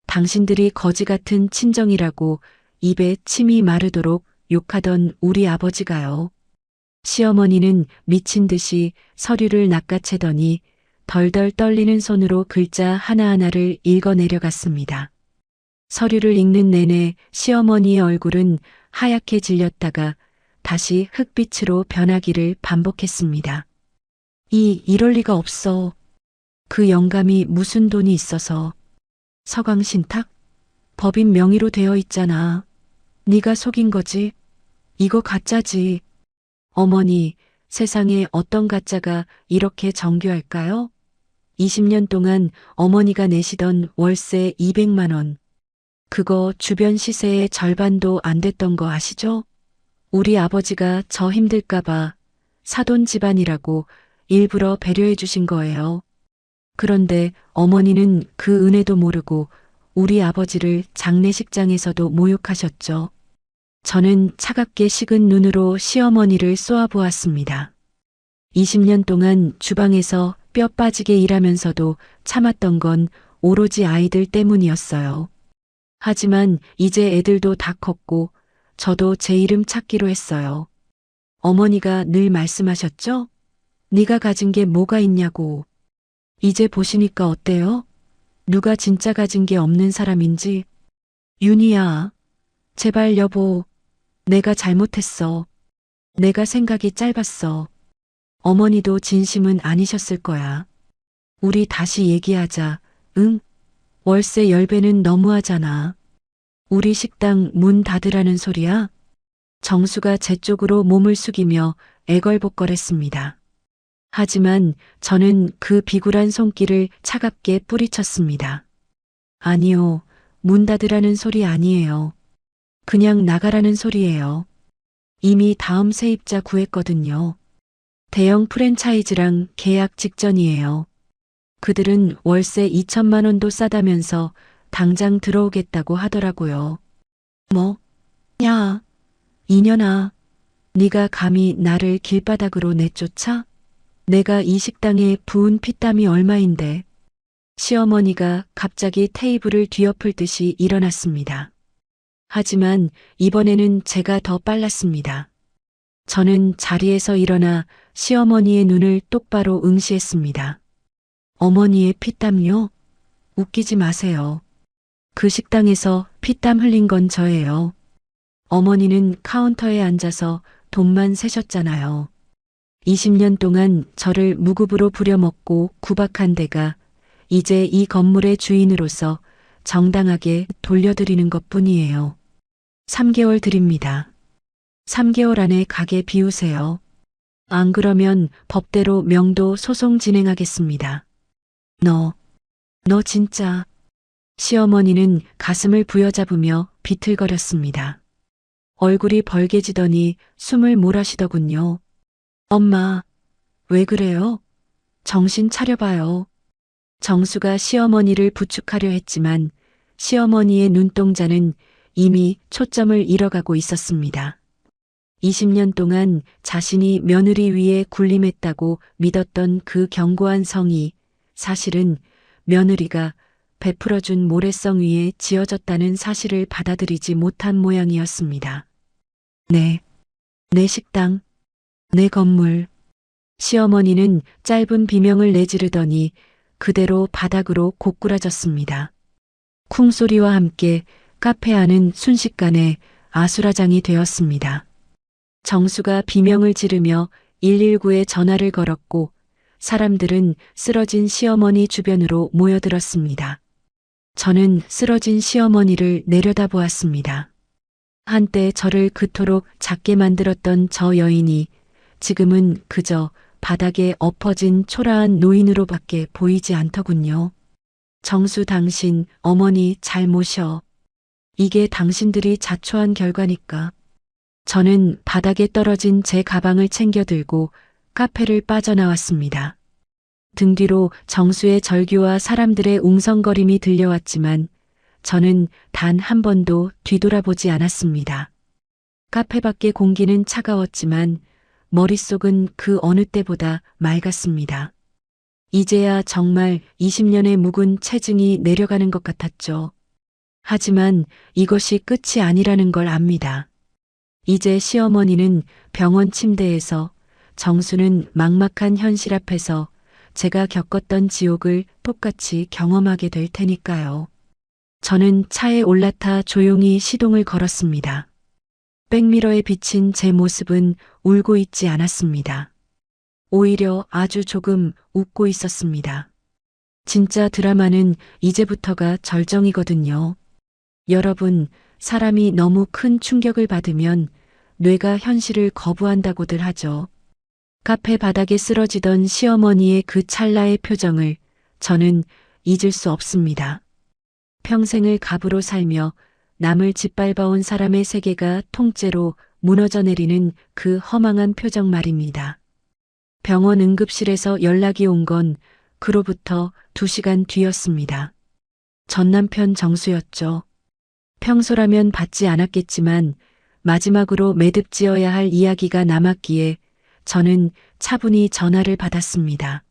당신들이 거지 같은 친정이라고 입에 침이 마르도록 욕하던 우리 아버지가요. 시어머니는 미친 듯이 서류를 낚아채더니 덜덜 떨리는 손으로 글자 하나하나를 읽어 내려갔습니다. 서류를 읽는 내내 시어머니의 얼굴은 하얗게 질렸다가 다시 흑빛으로 변하기를 반복했습니다. 이럴 리가 없어. 그 영감이 무슨 돈이 있어서. 서광신탁? 법인 명의로 되어 있잖아. 네가 속인 거지. 이거 가짜지. 어머니, 세상에 어떤 가짜가 이렇게 정교할까요? 20년 동안 어머니가 내시던 월세 200만 원. 그거 주변 시세의 절반도 안 됐던 거 아시죠? 우리 아버지가 저 힘들까봐 사돈 집안이라고 일부러 배려해 주신 거예요. 그런데 어머니는 그 은혜도 모르고 우리 아버지를 장례식장에서도 모욕하셨죠. 저는 차갑게 식은 눈으로 시어머니를 쏘아보았습니다. 20년 동안 주방에서 뼈 빠지게 일하면서도 참았던 건 오로지 아이들 때문이었어요. 하지만 이제 애들도 다 컸고 저도 제 이름 찾기로 했어요. 어머니가 늘 말씀하셨죠? 네가 가진 게 뭐가 있냐고. 이제 보시니까 어때요? 누가 진짜 가진 게 없는 사람인지. 윤희야, 제발 여보, 내가 잘못했어. 내가 생각이 짧았어. 어머니도 진심은 아니셨을 거야. 우리 다시 얘기하자, 응? 월세 10배는 너무하잖아. 우리 식당 문 닫으라는 소리야? 정수가 제 쪽으로 몸을 숙이며 애걸복걸했습니다. 하지만 저는 그 비굴한 손길을 차갑게 뿌리쳤습니다. 아니요, 문 닫으라는 소리 아니에요. 그냥 나가라는 소리예요. 이미 다음 세입자 구했거든요. 대형 프랜차이즈랑 계약 직전이에요. 그들은 월세 2천만 원도 싸다면서 당장 들어오겠다고 하더라고요. 뭐? 야, 이년아, 네가 감히 나를 길바닥으로 내쫓아? 내가 이 식당에 부은 피땀이 얼마인데. 시어머니가 갑자기 테이블을 뒤엎을 듯이 일어났습니다. 하지만 이번에는 제가 더 빨랐습니다. 저는 자리에서 일어나 시어머니의 눈을 똑바로 응시했습니다. 어머니의 피땀요? 웃기지 마세요. 그 식당에서 피땀 흘린 건 저예요. 어머니는 카운터에 앉아서 돈만 세셨잖아요. 20년 동안 저를 무급으로 부려먹고 구박한 데가 이제 이 건물의 주인으로서 정당하게 돌려드리는 것뿐이에요. 3개월 드립니다. 3개월 안에 가게 비우세요. 안 그러면 법대로 명도 소송 진행하겠습니다. 너 진짜. 시어머니는 가슴을 부여잡으며 비틀거렸습니다. 얼굴이 벌개지더니 숨을 몰아쉬더군요. 엄마, 왜 그래요? 정신 차려봐요. 정수가 시어머니를 부축하려 했지만 시어머니의 눈동자는 이미 초점을 잃어가고 있었습니다. 20년 동안 자신이 며느리 위에 군림했다고 믿었던 그 견고한 성이 사실은 며느리가 베풀어준 모래성 위에 지어졌다는 사실을 받아들이지 못한 모양이었습니다. 내 식당, 내 건물. 시어머니는 짧은 비명을 내지르더니 그대로 바닥으로 고꾸라졌습니다. 쿵소리와 함께 카페 안은 순식간에 아수라장이 되었습니다. 정수가 비명을 지르며 119에 전화를 걸었고 사람들은 쓰러진 시어머니 주변으로 모여들었습니다. 저는 쓰러진 시어머니를 내려다보았습니다. 한때 저를 그토록 작게 만들었던 저 여인이 지금은 그저 바닥에 엎어진 초라한 노인으로밖에 보이지 않더군요. 정수 당신 어머니 잘 모셔. 이게 당신들이 자초한 결과니까. 저는 바닥에 떨어진 제 가방을 챙겨 들고 카페를 빠져나왔습니다. 등 뒤로 정수의 절규와 사람들의 웅성거림이 들려왔지만 저는 단 한 번도 뒤돌아보지 않았습니다. 카페 밖의 공기는 차가웠지만 머릿속은 그 어느 때보다 맑았습니다. 이제야 정말 20년의 묵은 체증이 내려가는 것 같았죠. 하지만 이것이 끝이 아니라는 걸 압니다. 이제 시어머니는 병원 침대에서, 정수는 막막한 현실 앞에서 제가 겪었던 지옥을 똑같이 경험하게 될 테니까요. 저는 차에 올라타 조용히 시동을 걸었습니다. 백미러에 비친 제 모습은 울고 있지 않았습니다. 오히려 아주 조금 웃고 있었습니다. 진짜 드라마는 이제부터가 절정이거든요. 여러분, 사람이 너무 큰 충격을 받으면 뇌가 현실을 거부한다고들 하죠. 카페 바닥에 쓰러지던 시어머니의 그 찰나의 표정을 저는 잊을 수 없습니다. 평생을 갑으로 살며 남을 짓밟아온 사람의 세계가 통째로 무너져 내리는 그 허망한 표정 말입니다. 병원 응급실에서 연락이 온 건 그로부터 2시간 뒤였습니다. 전 남편 정수였죠. 평소라면 받지 않았겠지만 마지막으로 매듭지어야 할 이야기가 남았기에 저는 차분히 전화를 받았습니다.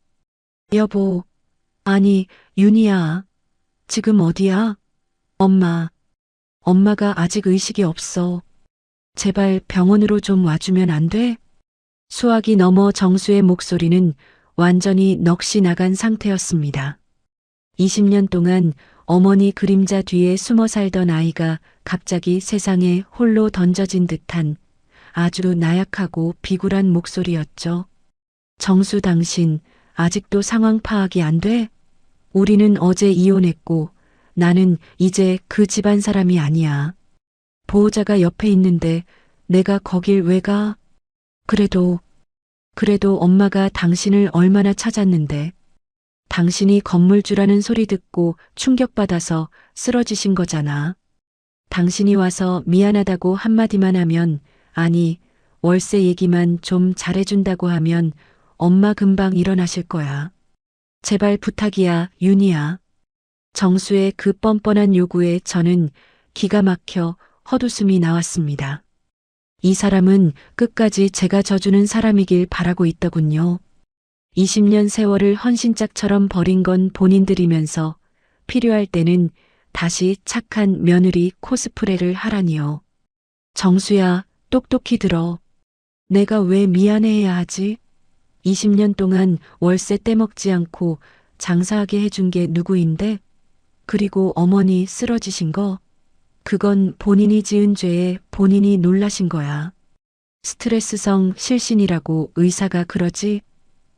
여보, 아니, 윤희야, 지금 어디야? 엄마가 아직 의식이 없어. 제발 병원으로 좀 와주면 안 돼? 수화기 너머 정수의 목소리는 완전히 넋이 나간 상태였습니다. 20년 동안 어머니 그림자 뒤에 숨어 살던 아이가 갑자기 세상에 홀로 던져진 듯한 아주 나약하고 비굴한 목소리였죠. 정수 당신 아직도 상황 파악이 안 돼? 우리는 어제 이혼했고 나는 이제 그 집안 사람이 아니야. 보호자가 옆에 있는데 내가 거길 왜 가? 그래도 엄마가 당신을 얼마나 찾았는데. 당신이 건물주라는 소리 듣고 충격받아서 쓰러지신 거잖아. 당신이 와서 미안하다고 한마디만 하면, 아니, 월세 얘기만 좀 잘해준다고 하면 엄마 금방 일어나실 거야. 제발 부탁이야, 윤희야. 정수의 그 뻔뻔한 요구에 저는 기가 막혀 헛웃음이 나왔습니다. 이 사람은 끝까지 제가 져주는 사람이길 바라고 있더군요. 20년 세월을 헌신짝처럼 버린 건 본인들이면서 필요할 때는 다시 착한 며느리 코스프레를 하라니요. 정수야, 똑똑히 들어. 내가 왜 미안해해야 하지? 20년 동안 월세 떼먹지 않고 장사하게 해준 게 누구인데? 그리고 어머니 쓰러지신 거? 그건 본인이 지은 죄에 본인이 놀라신 거야. 스트레스성 실신이라고 의사가 그러지?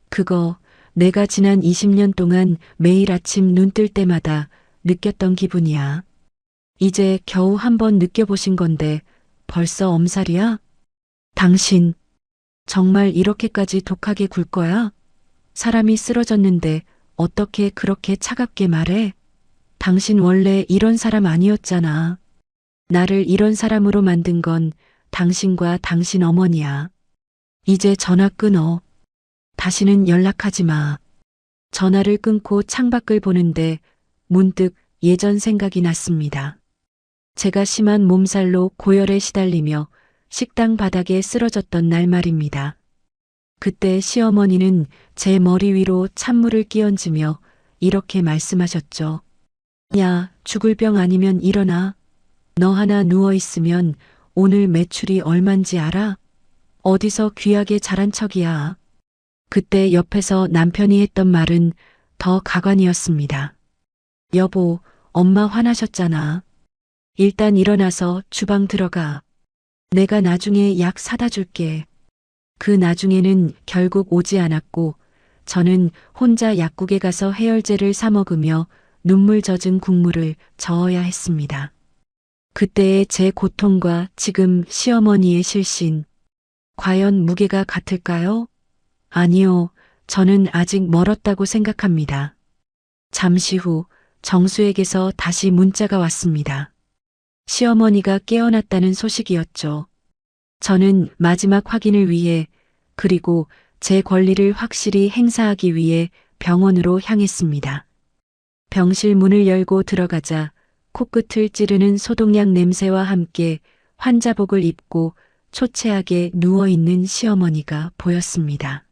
그거 내가 지난 20년 동안 매일 아침 눈 뜰 때마다 느꼈던 기분이야. 이제 겨우 한 번 느껴보신 건데 벌써 엄살이야? 당신 정말 이렇게까지 독하게 굴 거야? 사람이 쓰러졌는데 어떻게 그렇게 차갑게 말해? 당신 원래 이런 사람 아니었잖아. 나를 이런 사람으로 만든 건 당신과 당신 어머니야. 이제 전화 끊어. 다시는 연락하지 마. 전화를 끊고 창밖을 보는데 문득 예전 생각이 났습니다. 제가 심한 몸살로 고열에 시달리며 식당 바닥에 쓰러졌던 날 말입니다. 그때 시어머니는 제 머리 위로 찬물을 끼얹으며 이렇게 말씀하셨죠. 야, 죽을 병 아니면 일어나. 너 하나 누워있으면 오늘 매출이 얼만지 알아? 어디서 귀하게 자란 척이야. 그때 옆에서 남편이 했던 말은 더 가관이었습니다. 여보, 엄마 화나셨잖아. 일단 일어나서 주방 들어가. 내가 나중에 약 사다 줄게. 그 나중에는 결국 오지 않았고 저는 혼자 약국에 가서 해열제를 사 먹으며 눈물 젖은 국물을 저어야 했습니다. 그때의 제 고통과 지금 시어머니의 실신, 과연 무게가 같을까요? 아니요, 저는 아직 멀었다고 생각합니다. 잠시 후 정수에게서 다시 문자가 왔습니다. 시어머니가 깨어났다는 소식이었죠. 저는 마지막 확인을 위해 그리고 제 권리를 확실히 행사하기 위해 병원으로 향했습니다. 병실 문을 열고 들어가자 코끝을 찌르는 소독약 냄새와 함께 환자복을 입고 초췌하게 누워있는 시어머니가 보였습니다.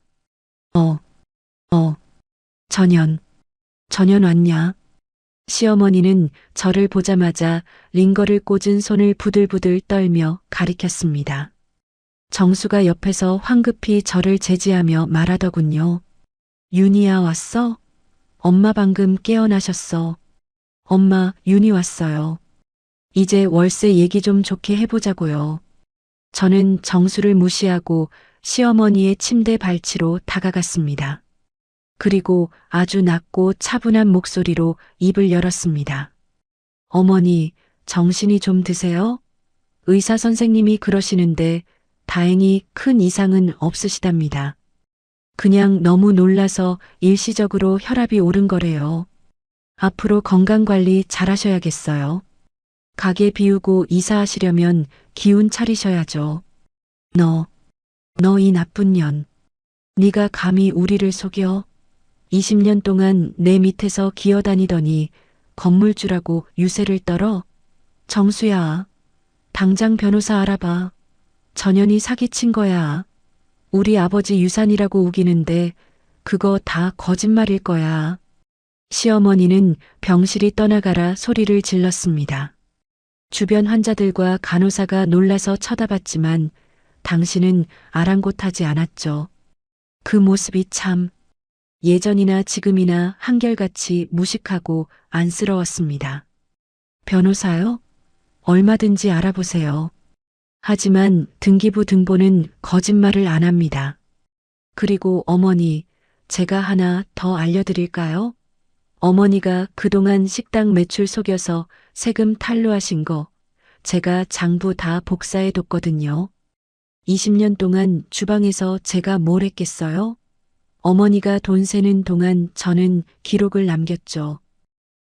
전현 왔냐? 시어머니는 저를 보자마자 링거를 꽂은 손을 부들부들 떨며 가리켰습니다. 정수가 옆에서 황급히 저를 제지하며 말하더군요. 윤희야 왔어? 엄마 방금 깨어나셨어. 엄마, 윤희 왔어요. 이제 월세 얘기 좀 좋게 해보자고요. 저는 정수를 무시하고 시어머니의 침대 발치로 다가갔습니다. 그리고 아주 낮고 차분한 목소리로 입을 열었습니다. 어머니, 정신이 좀 드세요? 의사 선생님이 그러시는데 다행히 큰 이상은 없으시답니다. 그냥 너무 놀라서 일시적으로 혈압이 오른 거래요. 앞으로 건강관리 잘하셔야겠어요. 가게 비우고 이사하시려면 기운 차리셔야죠. 너 이 나쁜 년. 네가 감히 우리를 속여? 20년 동안 내 밑에서 기어다니더니 건물주라고 유세를 떨어? 정수야, 당장 변호사 알아봐. 전현이 사기친 거야. 우리 아버지 유산이라고 우기는데 그거 다 거짓말일 거야. 시어머니는 병실이 떠나가라 소리를 질렀습니다. 주변 환자들과 간호사가 놀라서 쳐다봤지만 당신은 아랑곳하지 않았죠. 그 모습이 참 예전이나 지금이나 한결같이 무식하고 안쓰러웠습니다. 변호사요? 얼마든지 알아보세요. 하지만 등기부 등본은 거짓말을 안 합니다. 그리고 어머니, 제가 하나 더 알려드릴까요? 어머니가 그동안 식당 매출 속여서 세금 탈루하신 거 제가 장부 다 복사해 뒀거든요. 20년 동안 주방에서 제가 뭘 했겠어요? 어머니가 돈 세는 동안 저는 기록을 남겼죠.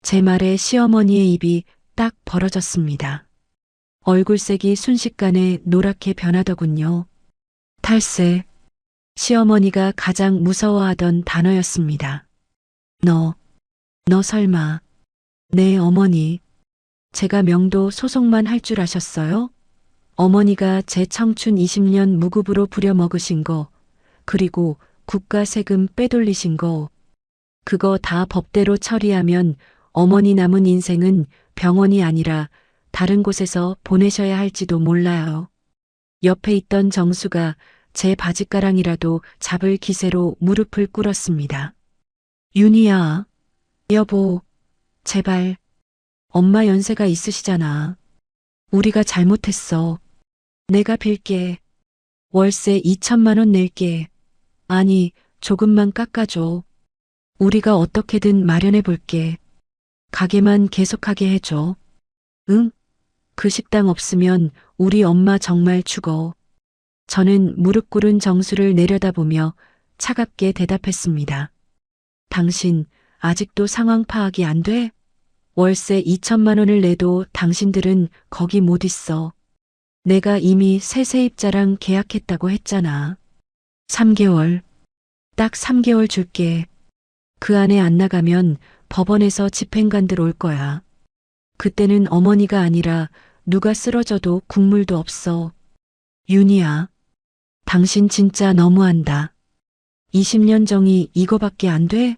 제 말에 시어머니의 입이 딱 벌어졌습니다. 얼굴색이 순식간에 노랗게 변하더군요. 탈세. 시어머니가 가장 무서워하던 단어였습니다. 너 설마. 네, 어머니. 제가 명도 소송만 할 줄 아셨어요? 어머니가 제 청춘 20년 무급으로 부려먹으신 거, 그리고 국가 세금 빼돌리신 거, 그거 다 법대로 처리하면 어머니 남은 인생은 병원이 아니라 다른 곳에서 보내셔야 할지도 몰라요. 옆에 있던 정수가 제 바짓가랑이라도 잡을 기세로 무릎을 꿇었습니다. 윤희야, 여보, 제발. 엄마 연세가 있으시잖아. 우리가 잘못했어. 내가 빌게. 월세 2천만 원 낼게. 아니, 조금만 깎아줘. 우리가 어떻게든 마련해 볼게. 가게만 계속하게 해줘. 응? 그 식당 없으면 우리 엄마 정말 죽어. 저는 무릎 꿇은 정수를 내려다보며 차갑게 대답했습니다. 당신 아직도 상황 파악이 안 돼? 월세 2천만 원을 내도 당신들은 거기 못 있어. 내가 이미 새 세입자랑 계약했다고 했잖아. 3개월. 딱 3개월 줄게. 그 안에 안 나가면 법원에서 집행관 들어올 거야. 그때는 어머니가 아니라 누가 쓰러져도 국물도 없어. 윤희야, 당신 진짜 너무한다. 20년 정이 이거밖에 안 돼?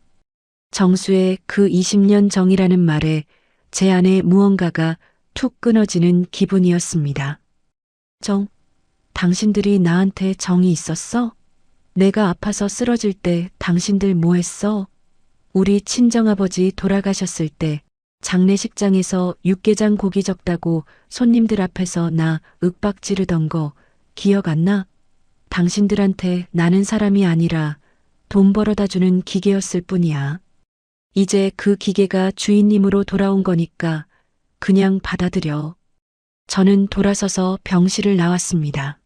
정수의 그 20년 정이라는 말에 제 안에 무언가가 툭 끊어지는 기분이었습니다. 정, 당신들이 나한테 정이 있었어? 내가 아파서 쓰러질 때 당신들 뭐 했어? 우리 친정아버지 돌아가셨을 때 장례식장에서 육개장 고기 적다고 손님들 앞에서 나 윽박 지르던 거 기억 안 나? 당신들한테 나는 사람이 아니라 돈 벌어다 주는 기계였을 뿐이야. 이제 그 기계가 주인님으로 돌아온 거니까 그냥 받아들여. 저는 돌아서서 병실을 나왔습니다.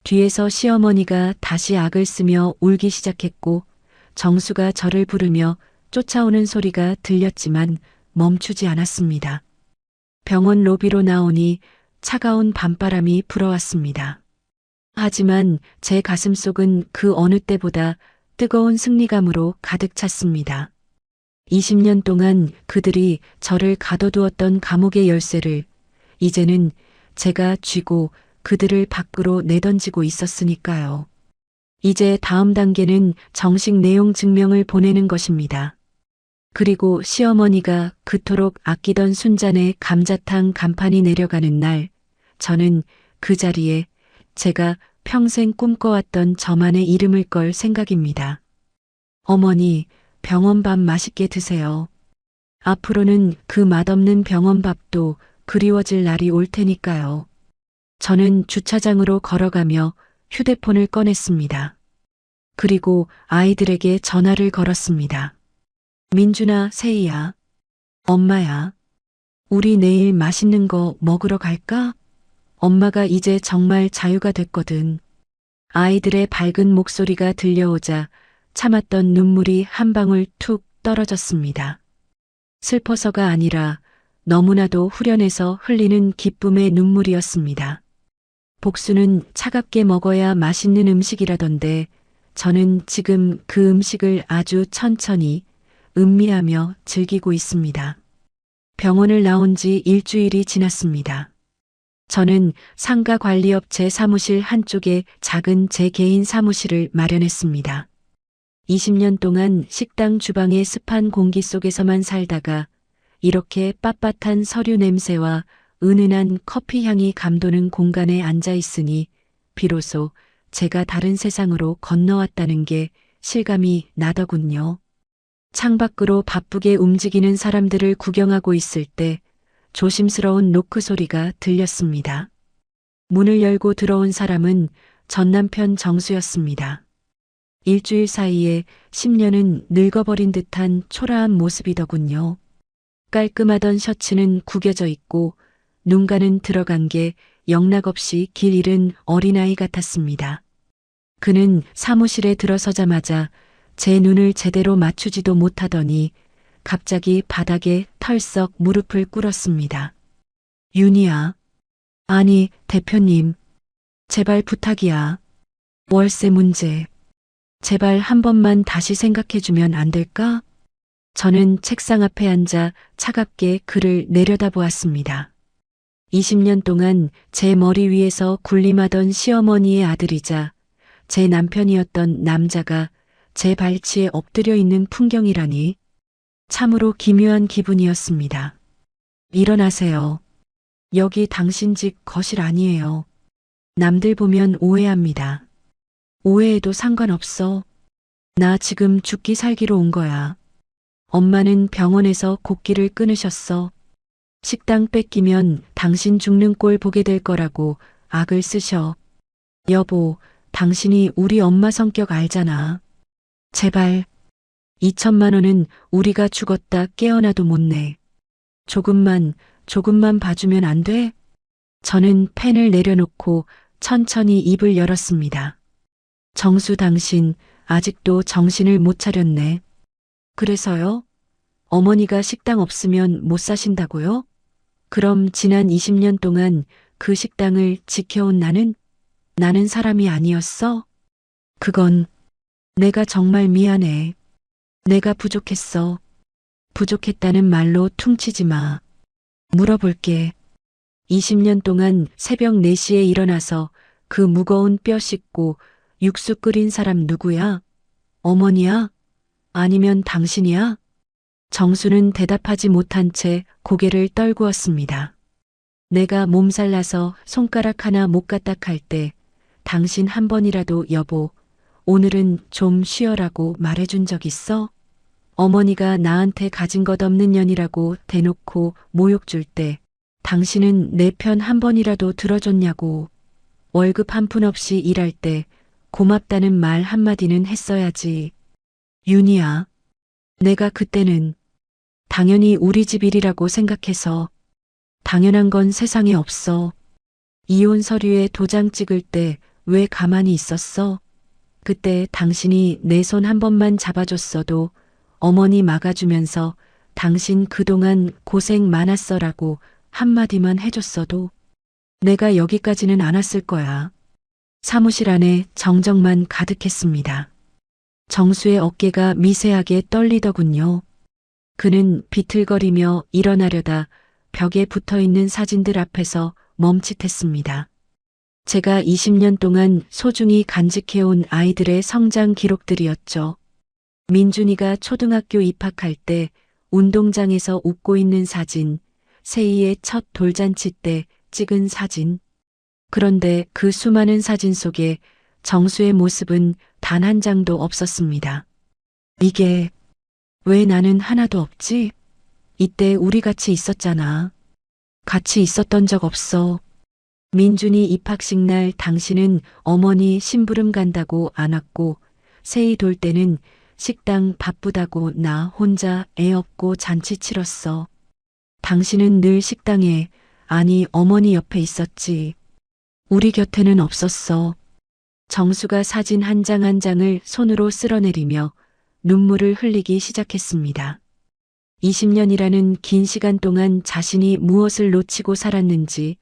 뒤에서 시어머니가 다시 악을 쓰며 울기 시작했고 정수가 저를 부르며 쫓아오는 소리가 들렸지만 멈추지 않았습니다. 병원 로비로 나오니 차가운 밤바람이 불어왔습니다. 하지만 제 가슴속은 그 어느 때보다 뜨거운 승리감으로 가득 찼습니다. 20년 동안 그들이 저를 가둬두었던 감옥의 열쇠를 이제는 제가 쥐고 그들을 밖으로 내던지고 있었으니까요. 이제 다음 단계는 정식 내용 증명을 보내는 것입니다. 그리고 시어머니가 그토록 아끼던 순잔의 감자탕 간판이 내려가는 날, 저는 그 자리에 제가 평생 꿈꿔왔던 저만의 이름을 걸 생각입니다. 어머니, 병원밥 맛있게 드세요. 앞으로는 그 맛없는 병원밥도 그리워질 날이 올 테니까요. 저는 주차장으로 걸어가며 휴대폰을 꺼냈습니다. 그리고 아이들에게 전화를 걸었습니다. 민준아, 세희야, 엄마야, 우리 내일 맛있는 거 먹으러 갈까? 엄마가 이제 정말 자유가 됐거든. 아이들의 밝은 목소리가 들려오자 참았던 눈물이 한 방울 툭 떨어졌습니다. 슬퍼서가 아니라 너무나도 후련해서 흘리는 기쁨의 눈물이었습니다. 복수는 차갑게 먹어야 맛있는 음식이라던데 저는 지금 그 음식을 아주 천천히 음미하며 즐기고 있습니다. 병원을 나온 지 일주일이 지났습니다. 저는 상가 관리업체 사무실 한쪽에 작은 제 개인 사무실을 마련했습니다. 20년 동안 식당 주방의 습한 공기 속에서만 살다가 이렇게 빳빳한 서류 냄새와 은은한 커피 향이 감도는 공간에 앉아 있으니 비로소 제가 다른 세상으로 건너왔다는 게 실감이 나더군요. 창밖으로 바쁘게 움직이는 사람들을 구경하고 있을 때 조심스러운 노크 소리가 들렸습니다. 문을 열고 들어온 사람은 전 남편 정수였습니다. 일주일 사이에 10년은 늙어버린 듯한 초라한 모습이더군요. 깔끔하던 셔츠는 구겨져 있고 눈가는 들어간 게 영락없이 길 잃은 어린아이 같았습니다. 그는 사무실에 들어서자마자 제 눈을 제대로 맞추지도 못하더니 갑자기 바닥에 털썩 무릎을 꿇었습니다. 윤희야. 아니, 대표님. 제발 부탁이야. 월세 문제. 제발 한 번만 다시 생각해주면 안 될까? 저는 책상 앞에 앉아 차갑게 그를 내려다보았습니다. 20년 동안 제 머리 위에서 군림하던 시어머니의 아들이자 제 남편이었던 남자가 제 발치에 엎드려 있는 풍경이라니 참으로 기묘한 기분이었습니다. 일어나세요. 여기 당신 집 거실 아니에요. 남들 보면 오해합니다. 오해해도 상관없어. 나 지금 죽기 살기로 온 거야. 엄마는 병원에서 곡기를 끊으셨어. 식당 뺏기면 당신 죽는 꼴 보게 될 거라고 악을 쓰셔. 여보, 당신이 우리 엄마 성격 알잖아. 제발. 2천만 원은 우리가 죽었다 깨어나도 못 내. 조금만 봐주면 안 돼? 저는 펜을 내려놓고 천천히 입을 열었습니다. 정수 당신 아직도 정신을 못 차렸네. 그래서요? 어머니가 식당 없으면 못 사신다고요? 그럼 지난 20년 동안 그 식당을 지켜온 나는 사람이 아니었어? 그건 내가 정말 미안해. 내가 부족했어. 부족했다는 말로 퉁치지 마. 물어볼게. 20년 동안 새벽 4시에 일어나서 그 무거운 뼈 씻고 육수 끓인 사람 누구야? 어머니야? 아니면 당신이야? 정수는 대답하지 못한 채 고개를 떨구었습니다. 내가 몸살나서 손가락 하나 못 까딱할 때 당신 한 번이라도 여보, 오늘은 좀 쉬어라고 말해준 적 있어? 어머니가 나한테 가진 것 없는 년이라고 대놓고 모욕 줄 때 당신은 내 편 한 번이라도 들어줬냐고. 월급 한 푼 없이 일할 때 고맙다는 말 한마디는 했어야지. 윤희야, 내가 그때는 당연히 우리 집 일이라고 생각해서 당연한 건 세상에 없어. 이혼 서류에 도장 찍을 때 왜 가만히 있었어? 그때 당신이 내 손 한 번만 잡아줬어도 어머니 막아주면서 당신 그동안 고생 많았어라고 한마디만 해줬어도 내가 여기까지는 안 왔을 거야. 사무실 안에 정적만 가득했습니다. 정수의 어깨가 미세하게 떨리더군요. 그는 비틀거리며 일어나려다 벽에 붙어있는 사진들 앞에서 멈칫했습니다. 제가 20년 동안 소중히 간직해온 아이들의 성장 기록들이었죠. 민준이가 초등학교 입학할 때 운동장에서 웃고 있는 사진, 세희의 첫 돌잔치 때 찍은 사진. 그런데 그 수많은 사진 속에 정수의 모습은 단 한 장도 없었습니다. 이게 왜 나는 하나도 없지? 이때 우리 같이 있었잖아. 같이 있었던 적 없어. 민준이 입학식 날 당신은 어머니 심부름 간다고 안 왔고 세희 돌 때는 식당 바쁘다고 나 혼자 애 업고 잔치 치렀어. 당신은 늘 식당에, 아니 어머니 옆에 있었지. 우리 곁에는 없었어. 정수가 사진 한 장 한 장을 손으로 쓸어내리며 눈물을 흘리기 시작했습니다. 20년이라는 긴 시간 동안 자신이 무엇을 놓치고 살았는지,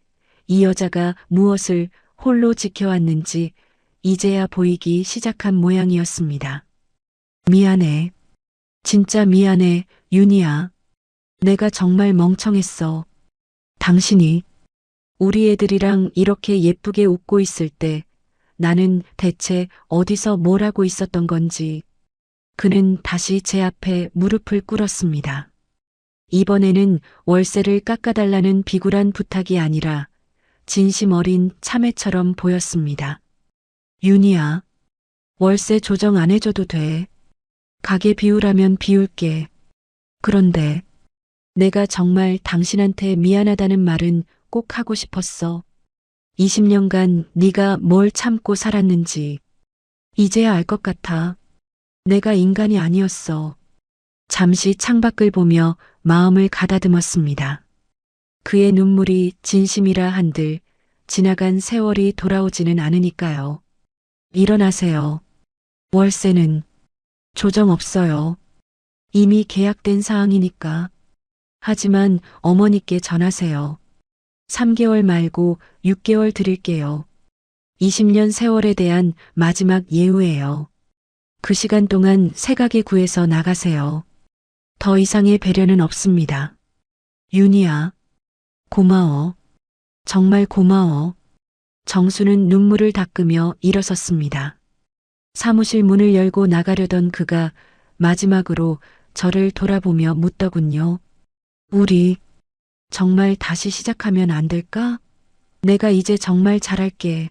이 여자가 무엇을 홀로 지켜왔는지 이제야 보이기 시작한 모양이었습니다. 미안해. 진짜 미안해, 윤희야. 내가 정말 멍청했어. 당신이 우리 애들이랑 이렇게 예쁘게 웃고 있을 때 나는 대체 어디서 뭘 하고 있었던 건지. 그는 다시 제 앞에 무릎을 꿇었습니다. 이번에는 월세를 깎아달라는 비굴한 부탁이 아니라 진심 어린 참회처럼 보였습니다. 윤희야, 월세 조정 안 해줘도 돼. 가게 비우라면 비울게. 그런데 내가 정말 당신한테 미안하다는 말은 꼭 하고 싶었어. 20년간 네가 뭘 참고 살았는지 이제야 알 것 같아. 내가 인간이 아니었어. 잠시 창밖을 보며 마음을 가다듬었습니다. 그의 눈물이 진심이라 한들 지나간 세월이 돌아오지는 않으니까요. 일어나세요. 월세는 조정 없어요. 이미 계약된 사항이니까. 하지만 어머니께 전하세요. 3개월 말고 6개월 드릴게요. 20년 세월에 대한 마지막 예우예요. 그 시간 동안 새 가게 구해서 나가세요. 더 이상의 배려는 없습니다. 윤희야, 고마워. 정말 고마워. 정수는 눈물을 닦으며 일어섰습니다. 사무실 문을 열고 나가려던 그가 마지막으로 저를 돌아보며 묻더군요. 우리 정말 다시 시작하면 안 될까? 내가 이제 정말 잘할게.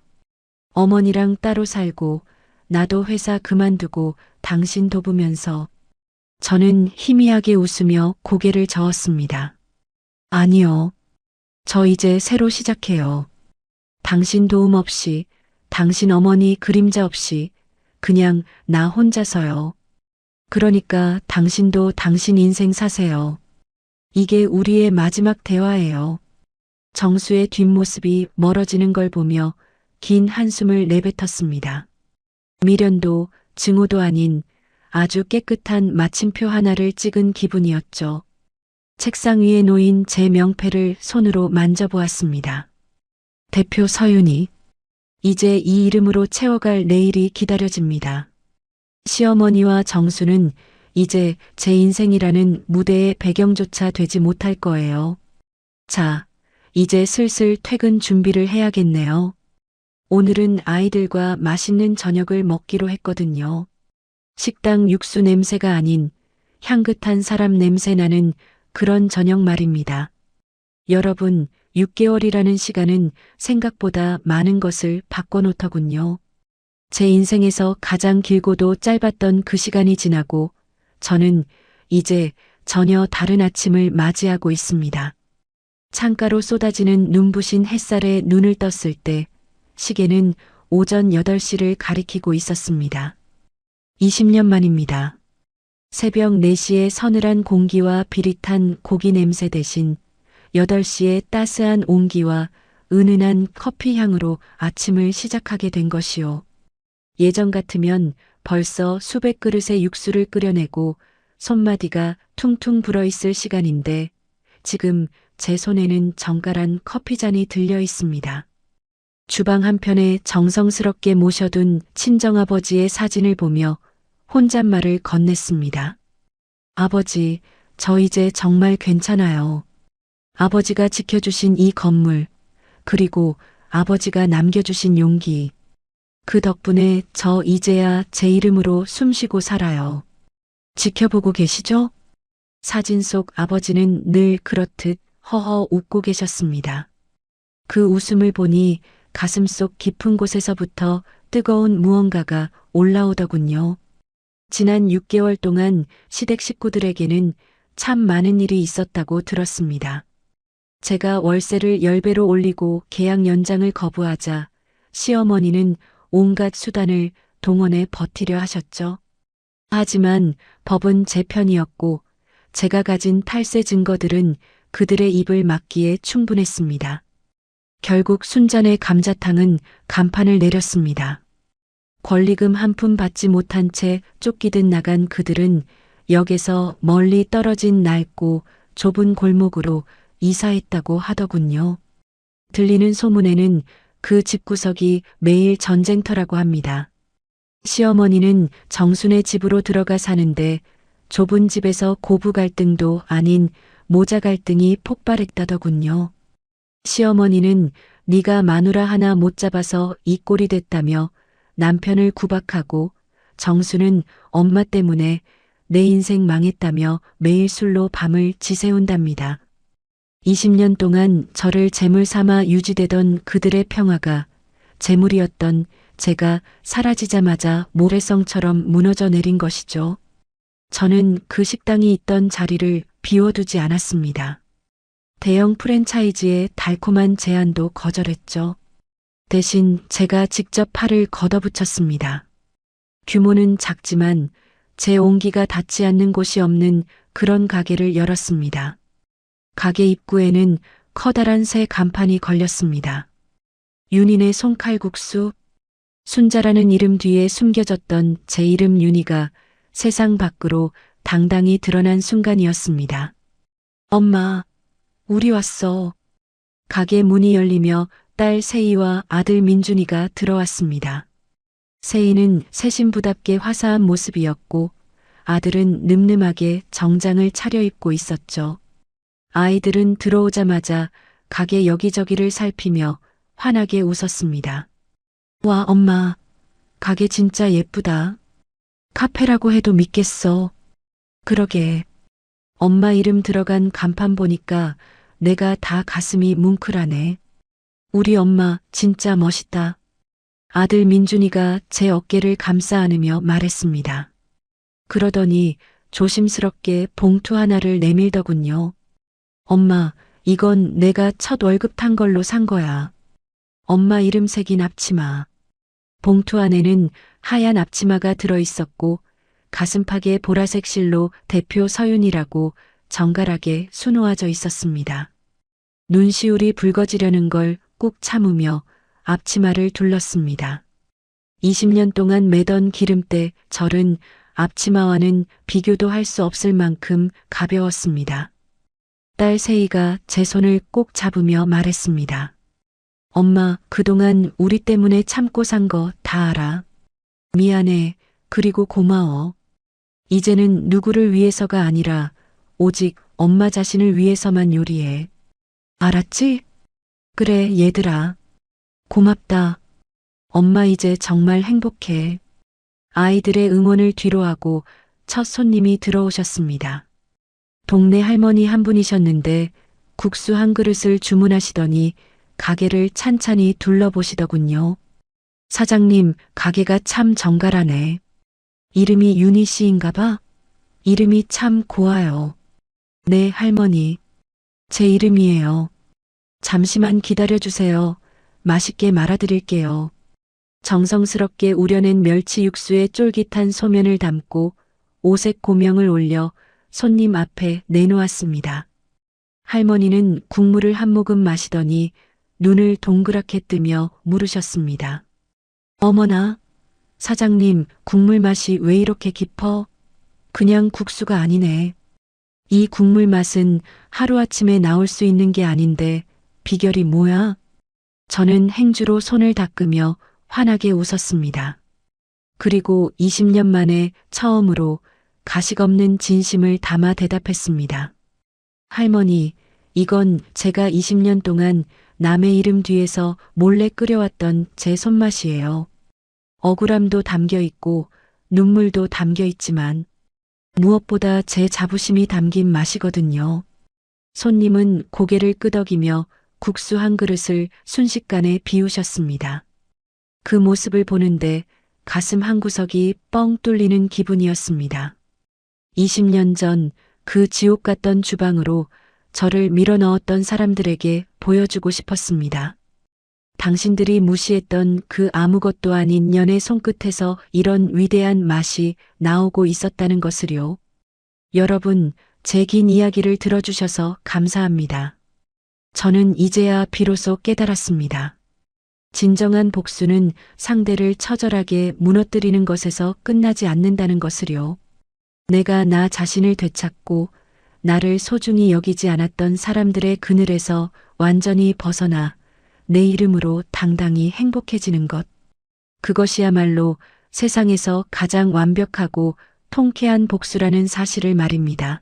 어머니랑 따로 살고 나도 회사 그만두고 당신 돕으면서. 저는 희미하게 웃으며 고개를 저었습니다. 아니요. 저 이제 새로 시작해요. 당신 도움 없이, 당신 어머니 그림자 없이 그냥 나 혼자서요. 그러니까 당신도 당신 인생 사세요. 이게 우리의 마지막 대화예요. 정수의 뒷모습이 멀어지는 걸 보며 긴 한숨을 내뱉었습니다. 미련도 증오도 아닌 아주 깨끗한 마침표 하나를 찍은 기분이었죠. 책상 위에 놓인 제 명패를 손으로 만져보았습니다. 대표 서윤이. 이제 이 이름으로 채워갈 내일이 기다려집니다. 시어머니와 정수는 이제 제 인생이라는 무대의 배경조차 되지 못할 거예요. 자, 이제 슬슬 퇴근 준비를 해야겠네요. 오늘은 아이들과 맛있는 저녁을 먹기로 했거든요. 식당 육수 냄새가 아닌 향긋한 사람 냄새 나는 그런 저녁 말입니다. 여러분, 6개월이라는 시간은 생각보다 많은 것을 바꿔놓더군요. 제 인생에서 가장 길고도 짧았던 그 시간이 지나고 저는 이제 전혀 다른 아침을 맞이하고 있습니다. 창가로 쏟아지는 눈부신 햇살에 눈을 떴을 때 시계는 오전 8시를 가리키고 있었습니다. 20년 만입니다. 새벽 4시의 서늘한 공기와 비릿한 고기 냄새 대신 8시의 따스한 온기와 은은한 커피 향으로 아침을 시작하게 된 것이요. 예전 같으면 벌써 수백 그릇의 육수를 끓여내고 손마디가 퉁퉁 불어있을 시간인데 지금 제 손에는 정갈한 커피잔이 들려 있습니다. 주방 한편에 정성스럽게 모셔둔 친정아버지의 사진을 보며 혼잣말을 건넸습니다. 아버지, 저 이제 정말 괜찮아요. 아버지가 지켜주신 이 건물, 그리고 아버지가 남겨주신 용기. 그 덕분에 저 이제야 제 이름으로 숨쉬고 살아요. 지켜보고 계시죠? 사진 속 아버지는 늘 그렇듯 허허 웃고 계셨습니다. 그 웃음을 보니 가슴속 깊은 곳에서부터 뜨거운 무언가가 올라오더군요. 지난 6개월 동안 시댁 식구들에게는 참 많은 일이 있었다고 들었습니다. 제가 월세를 10배로 올리고 계약 연장을 거부하자 시어머니는 온갖 수단을 동원해 버티려 하셨죠. 하지만 법은 제 편이었고 제가 가진 탈세 증거들은 그들의 입을 막기에 충분했습니다. 결국 순잔의 감자탕은 간판을 내렸습니다. 권리금 한 푼 받지 못한 채 쫓기듯 나간 그들은 역에서 멀리 떨어진 낡고 좁은 골목으로 이사했다고 하더군요. 들리는 소문에는 그 집구석이 매일 전쟁터라고 합니다. 시어머니는 정순의 집으로 들어가 사는데 좁은 집에서 고부 갈등도 아닌 모자 갈등이 폭발했다더군요. 시어머니는 네가 마누라 하나 못 잡아서 이 꼴이 됐다며 남편을 구박하고 정수는 엄마 때문에 내 인생 망했다며 매일 술로 밤을 지새운답니다. 20년 동안 저를 재물 삼아 유지되던 그들의 평화가 재물이었던 제가 사라지자마자 모래성처럼 무너져 내린 것이죠. 저는 그 식당이 있던 자리를 비워두지 않았습니다. 대형 프랜차이즈의 달콤한 제안도 거절했죠. 대신 제가 직접 팔을 걷어붙였습니다. 규모는 작지만 제 온기가 닿지 않는 곳이 없는 그런 가게를 열었습니다. 가게 입구에는 커다란 새 간판이 걸렸습니다. 윤인의 손칼국수. 순자라는 이름 뒤에 숨겨졌던 제 이름 윤희가 세상 밖으로 당당히 드러난 순간이었습니다. 엄마, 우리 왔어. 가게 문이 열리며 딸 세희와 아들 민준이가 들어왔습니다. 세희는 새신부답게 화사한 모습이었고 아들은 늠름하게 정장을 차려입고 있었죠. 아이들은 들어오자마자 가게 여기저기를 살피며 환하게 웃었습니다. 와, 엄마, 가게 진짜 예쁘다. 카페라고 해도 믿겠어. 그러게. 엄마 이름 들어간 간판 보니까 내가 다 가슴이 뭉클하네. 우리 엄마 진짜 멋있다. 아들 민준이가 제 어깨를 감싸 안으며 말했습니다. 그러더니 조심스럽게 봉투 하나를 내밀더군요. 엄마, 이건 내가 첫 월급 탄 걸로 산 거야. 엄마 이름 새긴 앞치마. 봉투 안에는 하얀 앞치마가 들어있었고 가슴팍에 보라색 실로 대표 서윤이라고 정갈하게 수놓아져 있었습니다. 눈시울이 붉어지려는 걸 꾹 참으며 앞치마를 둘렀습니다. 20년 동안 매던 기름때 절은 앞치마와는 비교도 할 수 없을 만큼 가벼웠습니다. 딸 세희가 제 손을 꼭 잡으며 말했습니다. 엄마, 그동안 우리 때문에 참고 산 거 다 알아. 미안해. 그리고 고마워. 이제는 누구를 위해서가 아니라 오직 엄마 자신을 위해서만 요리해. 알았지? 그래, 얘들아. 고맙다. 엄마 이제 정말 행복해. 아이들의 응원을 뒤로하고 첫 손님이 들어오셨습니다. 동네 할머니 한 분이셨는데 국수 한 그릇을 주문하시더니 가게를 찬찬히 둘러보시더군요. 사장님, 가게가 참 정갈하네. 이름이 윤희 씨인가 봐? 이름이 참 고와요. 네, 할머니. 제 이름이에요. 잠시만 기다려주세요. 맛있게 말아드릴게요. 정성스럽게 우려낸 멸치 육수에 쫄깃한 소면을 담고 오색 고명을 올려 손님 앞에 내놓았습니다. 할머니는 국물을 한 모금 마시더니 눈을 동그랗게 뜨며 물으셨습니다. 어머나, 사장님, 국물 맛이 왜 이렇게 깊어? 그냥 국수가 아니네. 이 국물 맛은 하루아침에 나올 수 있는 게 아닌데 비결이 뭐야? 저는 행주로 손을 닦으며 환하게 웃었습니다. 그리고 20년 만에 처음으로 가식 없는 진심을 담아 대답했습니다. 할머니, 이건 제가 20년 동안 남의 이름 뒤에서 몰래 끓여왔던 제 손맛이에요. 억울함도 담겨 있고 눈물도 담겨 있지만 무엇보다 제 자부심이 담긴 맛이거든요. 손님은 고개를 끄덕이며 국수 한 그릇을 순식간에 비우셨습니다. 그 모습을 보는데 가슴 한구석이 뻥 뚫리는 기분이었습니다. 20년 전 그 지옥 같던 주방으로 저를 밀어넣었던 사람들에게 보여주고 싶었습니다. 당신들이 무시했던 그 아무것도 아닌 년의 손끝에서 이런 위대한 맛이 나오고 있었다는 것을요. 여러분, 제 긴 이야기를 들어주셔서 감사합니다. 저는 이제야 비로소 깨달았습니다. 진정한 복수는 상대를 처절하게 무너뜨리는 것에서 끝나지 않는다는 것을요. 내가 나 자신을 되찾고 나를 소중히 여기지 않았던 사람들의 그늘에서 완전히 벗어나 내 이름으로 당당히 행복해지는 것. 그것이야말로 세상에서 가장 완벽하고 통쾌한 복수라는 사실을 말입니다.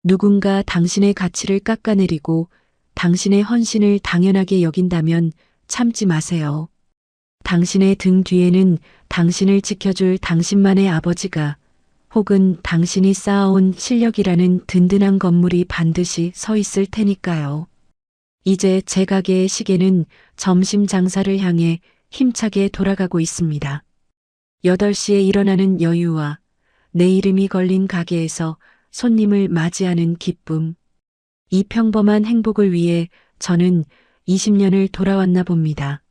누군가 당신의 가치를 깎아내리고 당신의 헌신을 당연하게 여긴다면 참지 마세요. 당신의 등 뒤에는 당신을 지켜줄 당신만의 아버지가 혹은 당신이 쌓아온 실력이라는 든든한 건물이 반드시 서 있을 테니까요. 이제 제 가게의 시계는 점심 장사를 향해 힘차게 돌아가고 있습니다. 8시에 일어나는 여유와 내 이름이 걸린 가게에서 손님을 맞이하는 기쁨. 이 평범한 행복을 위해 저는 20년을 돌아왔나 봅니다.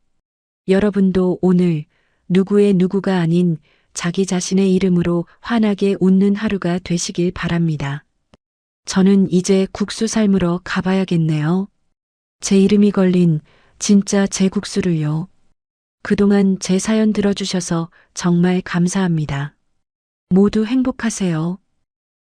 여러분도 오늘 누구의 누구가 아닌 자기 자신의 이름으로 환하게 웃는 하루가 되시길 바랍니다. 저는 이제 국수 삶으러 가봐야겠네요. 제 이름이 걸린 진짜 제 국수를요. 그동안 제 사연 들어주셔서 정말 감사합니다. 모두 행복하세요.